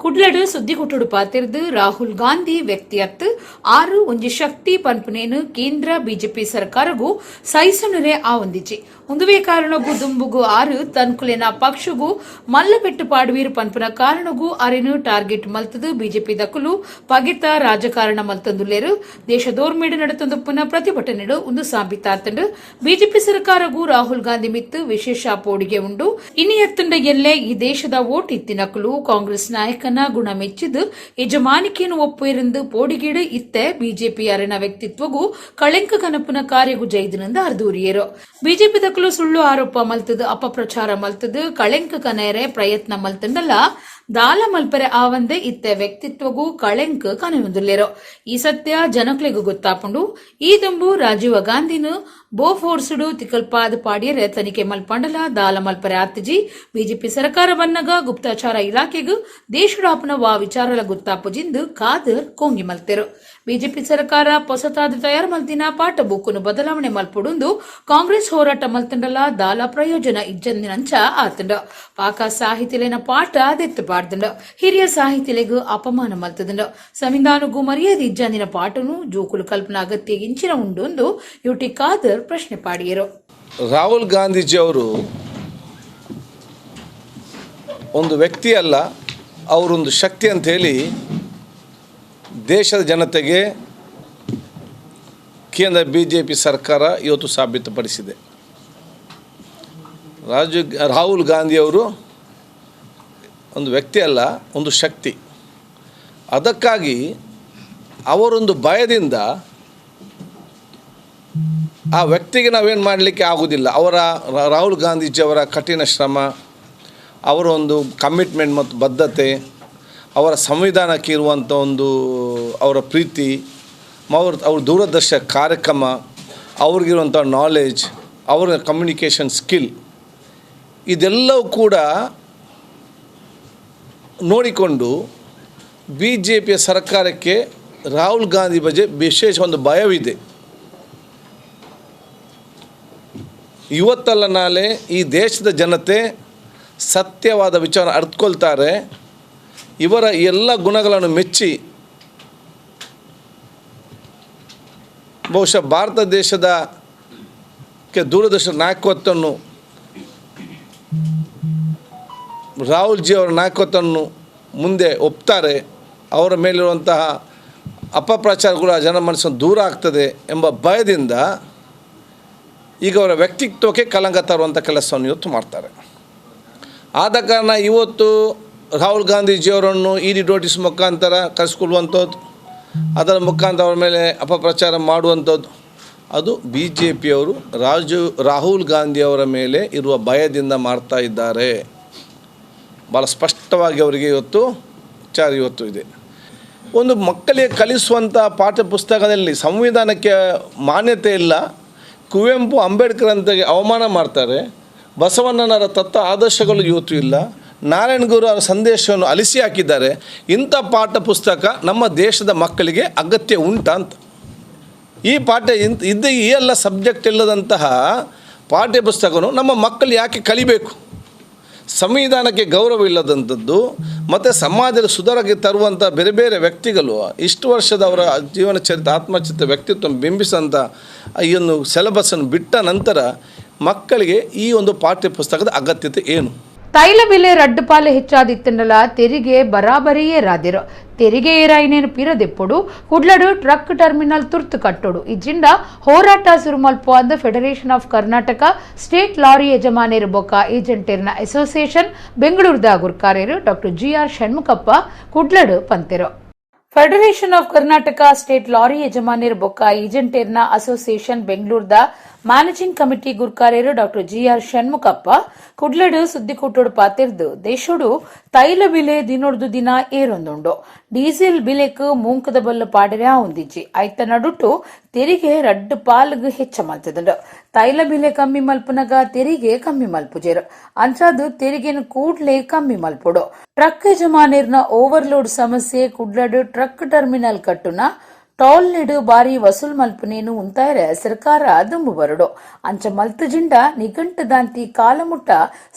ಕುಡ್ಲಡು ಸುದ್ದಿಗುಟ್ಟುಡು ಪಾತಿರ್ದು ರಾಹುಲ್ ಗಾಂಧಿ ವ್ಯಕ್ತಿಯತ್ತು 6 ಒಂಜಿ ಶಕ್ತಿ ಪನ್ಪುನೇನು ಕೇಂದ್ರ ಬಿಜೆಪಿ ಸರ್ಕಾರಗೂ ಸೈಸನರೆ ಆವೊಂದಿಜಿ ಒಂದುವೇ ಕಾರಣಗೂ ದುಂಬುಗೂ 6 ತನ್ಕುಲೆನ ಪಕ್ಷಗೂ ಮಲ್ಲಪೆಟ್ಟು ಪಾಡುವೀರು ಪನ್ಪುನ ಕಾರಣಗೂ ಅರೆನು ಟಾರ್ಗೆಟ್ ಮಲ್ತದು ಬಿಜೆಪಿ ದಕ್ಕಲು ಪಗೆತ ರಾಜಕಾರಣ ಮಲ್ತಂದುಲ್ಲೇರು ದೇಶದೋರ್ಮೇಡು ನಡತೊಂದುಪ್ಪುನ ಪ್ರತಿಭಟನೆಡು ಒಂದು ಸಾಬೀತಾತಂಡು ಬಿಜೆಪಿ ಸರ್ಕಾರಗೂ ರಾಹುಲ್ ಗಾಂಧಿ ಮಿತ್ತು ವಿಶೇಷ ಪೋಡಿಗೆ ಉಂಡು ಇನಿ ಎತ್ತಂಡ ಎಲ್ಲೇ ಈ ದೇಶದ ಓಟ್ ಇತ್ತಿನಕಲು ಕಾಂಗ್ರೆಸ್ ನಾಯಕನ ಗುಣ ಮೆಚ್ಚಿದು ಯಜಮಾನಿಕೆಯನ್ನು ಒಪ್ಪುಯಿರಂದು ಪೋಡಿಗೇಡು ಇತ್ತೆ ಬಿಜೆಪಿ ಅರೆನ ವ್ಯಕ್ತಿತ್ವಗೂ ಕಳೆಂಕ ಕನಪುನ ಕಾರ್ಯಗೂ ಜೈದಿನಿಂದ ಅರ್ದೂರಿಯರು ಬಿಜೆಪಿ ದಕ್ಕಲು ಸುಳ್ಳು ಆರೋಪ ಮಲ್ತದು ಅಪಪ್ರಚಾರ ಮಲ್ತದು ಕಳೆಂಕ ಕನೆಯರೆ ಪ್ರಯತ್ನ ಮಲ್ತಂಡಲ್ಲ ದಾಲ ಮಲ್ಪರೆ ಆವಂದೆ ಇತ್ತೆ ವ್ಯಕ್ತಿತ್ವಗೂ ಕಳೆಂಕ ಕನೆಯೊಂದುಲ್ಲೇರು ಈ ಸತ್ಯ ಜನಕ್ಲೆಗೂ ಗೊತ್ತಾಪುಂಡು ಈ ದಂಬು ರಾಜೀವ ಗಾಂಧಿನು ಬೋಫೋರ್ಸುಡು ತಿಕಲ್ಪಾದ ಪಾಡಿಯರೆ ತನಿಖೆ ಮಲ್ಪಂಡಲ ದಾಲ ಮಲ್ಪರೆ ಆತಿಜಿ ಬಿಜೆಪಿ ಸರ್ಕಾರ ಬನ್ನಗ ಗುಪ್ತಚಾರ ಇಲಾಖೆಗೂ ದೇಶಡಾಪನ ವಾ ವಿಚಾರಲ ಗೊತ್ತಾಪುಜಿಂದು ಖಾದರ್ ಕೋಂಗಿ ಮಲ್ತೆರು ಬಿಜೆಪಿ ಸರ್ಕಾರ ಹೊಸತಾದ ತಯಾರು ಮಲ್ತಿನ ಪಾಠ ಬುಕ್ಕನ್ನು ಬದಲಾವಣೆ ಮಲ್ಪಡುಂದು ಕಾಂಗ್ರೆಸ್ ಹೋರಾಟ ಮಲ್ತಂಡಲ ದಾಲ ಪ್ರಯೋಜನ ಇಜ್ಜಂದಿನಂಚ ಆತಂಡ ಪಾಕ ಸಾಹಿತ್ಯಲೇನ ಪಾಠ ದೆತ್ತು ಪಾಡ್ದಂಡ ಹಿರಿಯ ಸಾಹಿತ್ಯಲೆಗೂ ಅಪಮಾನ ಮಲ್ತದಂಡ ಸಂವಿಧಾನಗೂ ಮರ್ಯಾದೆ ಇಜ್ಜಂದಿನ ಪಾಠನು ಜೋಕುಲು ಕಲ್ಪನಾ ಅಗತ್ಯ ಇಂಚಿನ ಉಂಡು ಎಂದು ಯುಟಿ ಖಾದರ್ ಪ್ರಶ್ನೆ ಪಾಡಿಯರು. ರಾಹುಲ್ ಗಾಂಧೀಜಿಯವರು ಒಂದು ವ್ಯಕ್ತಿ ಅಲ್ಲ, ಅವರೊಂದು ಶಕ್ತಿ ಅಂತ ಹೇಳಿ ದೇಶದ ಜನತೆಗೆ ಕೇಂದ್ರ ಬಿಜೆಪಿ ಸರ್ಕಾರ ಇವತ್ತು ಸಾಬೀತುಪಡಿಸಿದೆ. ರಾಹುಲ್ ಗಾಂಧಿಯವರು ಒಂದು ವ್ಯಕ್ತಿ ಅಲ್ಲ, ಒಂದು ಶಕ್ತಿ. ಅದಕ್ಕಾಗಿ ಅವರೊಂದು ಭಯದಿಂದ ಆ ವ್ಯಕ್ತಿಗೆ ನಾವೇನು ಮಾಡಲಿಕ್ಕೆ ಆಗೋದಿಲ್ಲ. ರಾಹುಲ್ ಗಾಂಧೀಜಿಯವರ ಕಠಿಣ ಶ್ರಮ, ಅವರ ಒಂದು ಕಮಿಟ್ಮೆಂಟ್ ಮತ್ತು ಬದ್ಧತೆ, ಅವರ ಸಂವಿಧಾನಕ್ಕೆ ಇರುವಂಥ ಒಂದು ಅವರ ಪ್ರೀತಿ, ಅವ್ರ ದೂರದರ್ಶಕ ಕಾರ್ಯಕ್ರಮ, ಅವ್ರಿಗಿರುವಂಥ ನಾಲೆಜ್, ಅವರ ಕಮ್ಯುನಿಕೇಷನ್ ಸ್ಕಿಲ್, ಇದೆಲ್ಲವೂ ಕೂಡ ನೋಡಿಕೊಂಡು ಬಿ ಜೆ ಪಿಯ ಸರ್ಕಾರಕ್ಕೆ ರಾಹುಲ್ ಗಾಂಧಿ ಬಗ್ಗೆ ವಿಶೇಷ ಒಂದು ಭಯವಿದೆ. ಇವತ್ತಲ್ಲ ನಾಳೆ ಈ ದೇಶದ ಜನತೆ ಸತ್ಯವಾದ ವಿಚಾರ ಅರ್ಥಕೊಳ್ತಾರೆ. ಇವರ ಎಲ್ಲ ಗುಣಗಳನ್ನು ಮೆಚ್ಚಿ ಬಹುಶಃ ಭಾರತ ದೇಶದಕ್ಕೆ ದೂರದರ್ಶನ ನಾಯಕತ್ವವನ್ನು ರಾಹುಲ್ ಜಿ ಅವರ ನಾಯಕತ್ವವನ್ನು ಮುಂದೆ ಒಪ್ತಾರೆ. ಅವರ ಮೇಲಿರುವಂತಹ ಅಪಪ್ರಚಾರಗಳು ಜನ ಮನಸ್ಸನ್ನು ದೂರ ಆಗ್ತದೆ ಎಂಬ ಭಯದಿಂದ ಈಗ ಅವರ ವ್ಯಕ್ತಿತ್ವಕ್ಕೆ ಕಲಂಕ ತರುವಂಥ ಕೆಲಸವನ್ನು ಇವತ್ತು ಮಾಡ್ತಾರೆ. ಆದ ಕಾರಣ ಇವತ್ತು ರಾಹುಲ್ ಗಾಂಧೀಜಿಯವರನ್ನು ಇಡಿ ನೋಟಿಸ್ ಮುಖಾಂತರ ಕರೆಸ್ಕೊಳ್ಳುವಂಥದ್ದು, ಅದರ ಮುಖಾಂತರ ಅವರ ಮೇಲೆ ಅಪಪ್ರಚಾರ ಮಾಡುವಂಥದ್ದು, ಅದು ಬಿ ಜೆ ಪಿಯವರು ರಾಹುಲ್ ಗಾಂಧಿಯವರ ಮೇಲೆ ಇರುವ ಭಯದಿಂದ ಮಾಡ್ತಾ ಇದ್ದಾರೆ. ಭಾಳ ಸ್ಪಷ್ಟವಾಗಿ ಅವರಿಗೆ ಇವತ್ತು ಇದೆ. ಒಂದು ಮಕ್ಕಳಿಗೆ ಕಲಿಸುವಂಥ ಪಾಠ್ಯ ಪುಸ್ತಕದಲ್ಲಿ ಸಂವಿಧಾನಕ್ಕೆ ಮಾನ್ಯತೆ ಇಲ್ಲ, ಕುವೆಂಪು ಅಂಬೇಡ್ಕರ್ ಅಂತ ಅವಮಾನ ಮಾಡ್ತಾರೆ, ಬಸವಣ್ಣನವರ ತತ್ವ ಆದರ್ಶಗಳು ಇವತ್ತು ಇಲ್ಲ, ನಾರಾಯಣ ಗುರು ಅವರ ಸಂದೇಶವನ್ನು ಅಲಿಸಿ ಹಾಕಿದ್ದಾರೆ. ಇಂಥ ಪಾಠ ಪುಸ್ತಕ ನಮ್ಮ ದೇಶದ ಮಕ್ಕಳಿಗೆ ಅಗತ್ಯ ಉಂಟಾ ಅಂತ. ಈ ಈ ಎಲ್ಲ ಸಬ್ಜೆಕ್ಟ್ ಇಲ್ಲದಂತಹ ಪಾಠ್ಯ ಪುಸ್ತಕವನ್ನು ನಮ್ಮ ಮಕ್ಕಳು ಯಾಕೆ ಕಲಿಬೇಕು? ಸಂವಿಧಾನಕ್ಕೆ ಗೌರವ ಇಲ್ಲದಂಥದ್ದು ಮತ್ತು ಸಮಾಜದಲ್ಲಿ ಸುಧಾರಣೆಗೆ ತರುವಂಥ ಬೇರೆ ಬೇರೆ ವ್ಯಕ್ತಿಗಳು ಇಷ್ಟು ವರ್ಷದ ಅವರ ಜೀವನ ಚರಿತ್ರೆ, ಆತ್ಮಚರಿತ್ರೆ, ವ್ಯಕ್ತಿತ್ವ ಬಿಂಬಿಸಂಥ ಈ ಒಂದು ಸಿಲೆಬಸ್ಸನ್ನು ಬಿಟ್ಟ ನಂತರ ಮಕ್ಕಳಿಗೆ ಈ ಒಂದು ಪಾಠ್ಯ ಪುಸ್ತಕದ ಅಗತ್ಯತೆ ಏನು? ತೈಲ ಬೆಲೆ ರಡ್ಡುಪಾಲೆ ಹೆಚ್ಚಾದಿತ್ತಂಡಲ ತೆರಿಗೆ ಬರಾಬರಿಯೇ ರಾದಿರು ತೆರಿಗೆ ಏರಾಯಿನೇನು ಪಿರದೆಪ್ಪೊಡು ಕುಡ್ಲಡು ಟ್ರಕ್ ಟರ್ಮಿನಲ್ ತುರ್ತು ಕಟ್ಟೋಡು ಇಜ್ಜಿಂಡ ಹೋರಾಟ ಸುರುಮಲ್ಪು ಅಂದ federation of Karnataka state lorry ಯಜಮಾನೇರು ಬೊಕ್ಕ ಏಜೆಂಟೇರ್ನ ಅಸೋಸಿಯೇಷನ್ ಬೆಂಗಳೂರದ ಗುರ್ಕಾರೇರು ಡಾಕ್ಟರ್ GR ಷಣ್ಮುಖಪ್ಪ ಕುಡ್ಲಡು ಪಂತೆರು. Federation of Karnataka state lorry ಯಜಮಾನೇರು ಬೊಕ್ಕ ಏಜೆಂಟೇರ್ನ ಅಸೋಸಿಯೇಷನ್ ಬೆಂಗಳೂರದ ಮ್ಯಾನೇಜಿಂಗ್ ಕಮಿಟಿ ಗುರ್ಕಾರೇರು ಡಾಕ್ಟರ್ GR ಷಣ್ಮುಖಪ್ಪ ಕುಡ್ಲಡು ಸುದ್ದಿಕೂಟೋಡು ಪಾತಿರ್ದು ದೇಶೋಡು ತೈಲ ಬೆಲೆ ದಿನೊಡ್ದು ದಿನ ಏರೊಂದುಂಡು ಡೀಸೆಲ್ ಬಿಲೆಕ್ ಮೂಂಕದ ಬಲ್ಲು ಪಾಡರೆ ಆವೊಂದಿಜ್ಜಿ ಐತ ನಡುಟು ತೆರಿಗೆ ರಡ್ಡು ಪಾಲ್ಗ್ ಹೆಚ್ಚ ಮಲ್ತದಂಡು ತೈಲ ಬೆಲೆ ಕಮ್ಮಿ ಮಲ್ಪುನಗ ತೆರಿಗೆ ಕಮ್ಮಿ ಮಲ್ಪುಜೇರು ಅಂಚಾದು ತೆರಿಗೆನು ಕೂಡ್ಲೆ ಕಮ್ಮಿ ಮಲ್ಪುಡು ಟ್ರಕ್ ಯಜಮಾನೇರ್ನ ಓವರ್ಲೋಡ್ ಸಮಸ್ಯೆ ಕುಡ್ಲಡು ಟ್ರಕ್ ಟರ್ಮಿನಲ್ ಕಟ್ಟುನ ಟೋಲ್ ನೆಡು ಬಾರಿ ವಸೂಲ್ ಮಲ್ಪನೇನು ಉಂತಾಯ್ರೆ ಸರ್ಕಾರ ದುಂಬು ಬರಡು ಅಂಚ ಮಲ್ತುಜಿಂಡ ನಿಘಂಟುದಾಂತಿ ಕಾಲಮುಟ್ಟ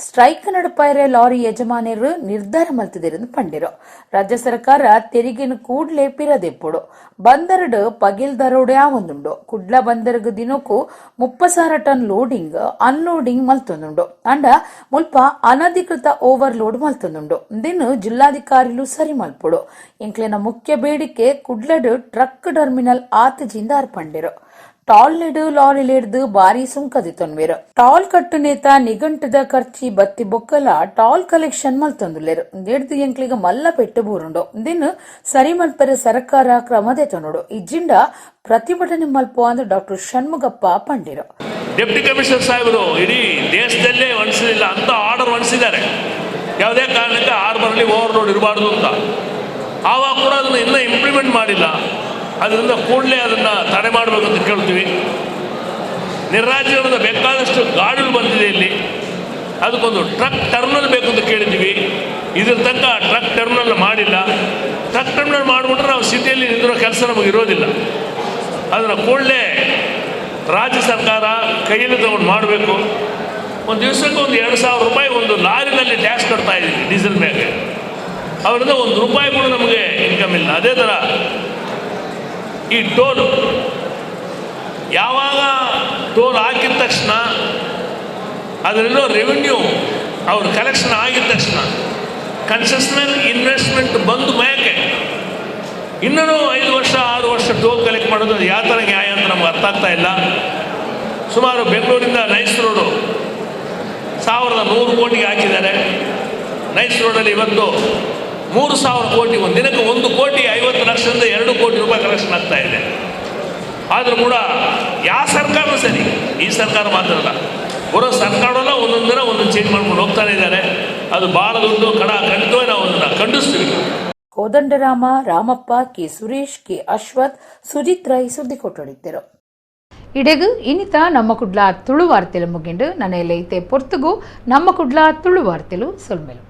ಸ್ಟ್ರೈಕ್ ನಡುಪಾಯ್ರೆ ಲಾರಿ ಯಜಮಾನರು ನಿರ್ಧಾರ ಮಲ್ತದಿರಂದು ಪಂಡಿರು. ರಾಜ್ಯ ಸರ್ಕಾರ ತೆರಿಗೆನು ಕೂಡ್ಲೆ ಪಿರದೆಪ್ಪುಡು. ಬಂದರಡು ಪಗಿಲ್ ದರೋಡೆ ಆವೊಂದುಂಡು. ಕುಡ್ಲ ಬಂದರ್ಗು ದಿನಕ್ಕೂ 30,000 ಟನ್ ಲೋಡಿಂಗ್ ಅನ್ಲೋಡಿಂಗ್ ಮಲ್ತೊಂದುಂಡು. ಅಂಡ ಮುಲ್ಪ ಅನಧಿಕೃತ ಓವರ್ಲೋಡ್ ಮಲ್ತೊಂದುಂಡು. ದಿನ ಜಿಲ್ಲಾಧಿಕಾರಿಲು ಸರಿ ಮಲ್ಪುಡು. ಇಂಕ್ಲಿನ ಮುಖ್ಯ ಬೇಡಿಕೆ ಕುಡ್ಲಡು ಟ್ರಕ್ ಟರ್ಮಿನಲ್ ಆತಜಿಂದ ಅರ್ಪಂಡಿರು. ಟಾಲ್ ನೆಡು ಲಾರಿ ಲೇಡ್ದು ಬಾರಿ ಸುಂಕದಿತ್ತೊನ್ವೇರು. ಟಾಲ್ ಕಟ್ಟು ನೇತ ನಿಘಂಟದ ಖರ್ಚಿ ಬತ್ತಿ ಬೊಕ್ಕಲ ಟಾಲ್ ಕಲೆಕ್ಷನ್ ಮಲ್ತೊಂದುಲ್ಲೇರು. ದೇಡ್ದು ಎಂಕ್ಲಿಗ ಮಲ್ಲ ಪೆಟ್ಟು ಬೂರುಂಡು. ದಿನ ಸರಿ ಮಲ್ಪರೆ ಸರ್ಕಾರ ಕ್ರಮದೆ ತೊಂಡು. ಇಜ್ಜಿಂಡ ಪ್ರತಿಭಟನೆ ಮಲ್ಪ ಅಂದು ಡಾಕ್ಟರ್ ಷಣ್ಮುಗಪ್ಪ ಪಂಡಿರು. ಡೆಪ್ಟಿ ಕಮಿಷನರ್ ಸಾಹೇಬರು ಇಡೀ ದೇಶದಲ್ಲೇ ಹೊಣಿಸಿಲ್ಲ ಅಂತ ಆರ್ಡರ್ ಹೊಣಿಸಿದ್ದಾರೆ. ಯಾವುದೇ ಕಾರಣಕ್ಕೆ ಹಾರ್ಬರ್ಲಿ ಓವರ್ಲೋಡ್ ಇರಬಾರ್ದು ಅಂತ. ಆವಾಗ ಕೂಡ ಅದನ್ನು ಇನ್ನೂ ಇಂಪ್ಲಿಮೆಂಟ್ ಮಾಡಿಲ್ಲ. ಅದರಿಂದ ಕೂಡಲೇ ಅದನ್ನು ತಡೆ ಮಾಡಬೇಕು ಅಂತ ಕೇಳ್ತೀವಿ. ನಿರ್ರಾಜ್ಯದ ಬೇಕಾದಷ್ಟು ಗಾಡಿಗಳು ಬಂದಿದೆ ಇಲ್ಲಿ. ಅದಕ್ಕೊಂದು ಟ್ರಕ್ ಟರ್ಮಿನಲ್ ಬೇಕು ಅಂತ ಕೇಳಿದ್ದೀವಿ. ಇದ್ರ ತನಕ ಟ್ರಕ್ ಟರ್ಮಿನಲ್ ಮಾಡಿಲ್ಲ. ಟ್ರಕ್ ಟರ್ಮಿನಲ್ ಮಾಡಿಬಿಟ್ರೆ ನಾವು ಸಿಟಿಯಲ್ಲಿ ನಿಂತಿರೋ ಕೆಲಸ ನಮಗೆ ಇರೋದಿಲ್ಲ. ಅದನ್ನು ಕೂಡಲೇ ರಾಜ್ಯ ಸರ್ಕಾರ ಕೈಯಲ್ಲಿ ತಗೊಂಡು ಮಾಡಬೇಕು. ಒಂದು ದಿವಸಕ್ಕೆ ಒಂದು 2,000 ರೂಪಾಯಿ ಒಂದು ಲಾರಿನಲ್ಲಿ ಟ್ಯಾಕ್ಸ್ ಕಟ್ತಾ ಇದ್ದೀವಿ ಡೀಸೆಲ್ ಮೇಲೆ. ಅವರಿಂದ ₹1 ಕೂಡ ನಮಗೆ ಇನ್ಕಮ್ ಇಲ್ಲ. ಅದೇ ಥರ ಈ ಟೋಲ್ ಯಾವಾಗ ಟೋಲ್ ಹಾಕಿದ ತಕ್ಷಣ ಅದರಲ್ಲೋ ರೆವಿನ್ಯೂ ಅವ್ರ ಕಲೆಕ್ಷನ್ ಆಗಿದ ತಕ್ಷಣ ಕನ್ಸೆಷನಲ್ ಇನ್ವೆಸ್ಟ್ಮೆಂಟ್ ಬಂದು ಮೇಕೆ ಇನ್ನೂ 5 ವರ್ಷ 6 ವರ್ಷ ಟೋಲ್ ಕಲೆಕ್ಟ್ ಮಾಡೋದು ಯಾವ ಥರ ನ್ಯಾಯ ಅಂತ ನಮ್ಗೆ ಅರ್ಥ ಆಗ್ತಾ ಇಲ್ಲ. ಸುಮಾರು ಬೆಂಗಳೂರಿಂದ ನೈಸ್ ರೋಡು 1,100 ಕೋಟಿಗೆ ಹಾಕಿದ್ದಾರೆ. ನೈಸ್ ರೋಡಲ್ಲಿ ಇವತ್ತು 3,000 ಕೋಟಿ, ಒಂದು ದಿನಕ್ಕೆ 1,50,00,000 2 ಕೋಟಿ ರೂಪಾಯಿ ಕಲೆಕ್ಷನ್ ಆಗ್ತಾ ಇದೆ. ಆದರೂ ಕೂಡ ಯಾವ ಸರ್ಕಾರನೂ ಸರಿ, ಈ ಸರ್ಕಾರ ಮಾತ್ರ ಅಲ್ಲ, ಬರೋ ಸರ್ಕಾರಲ್ಲ ಒಂದೊಂದು ದಿನ ಒಂದೊಂದು ಚೇಂಜ್ ಮಾಡ್ಕೊಂಡು ಹೋಗ್ತಾನೆ ಇದ್ದಾರೆ. ಅದು ಭಾಳ ದೊಡ್ಡ ಖಂಡಿತವೇ ನಾವು ಅದನ್ನು ಖಂಡಿಸ್ತೀವಿ. ಕೋದಂಡರಾಮ, ರಾಮಪ್ಪ, ಕೆ ಸುರೇಶ್, ಕೆ ಅಶ್ವಥ್, ಸುಜಿತ್ ರೈ ಸುದ್ದಿ ಕೊಟ್ಟೊಡಿದ್ದರು. ಇಡೆಗು ಇನ್ನಿತ ನಮ್ಮ ಕುಡ್ಲ ತುಳು ವಾರ್ತೆಲು ಮುಗಿಂಡು ನನಯಲ್ಲೈತೆ ಪೊರ್ತುಗು ನಮ್ಮ ಕುಡ್ಲ ತುಳು ವಾರ್ತೆಲು ಸೊಲ್ಮೆಲು.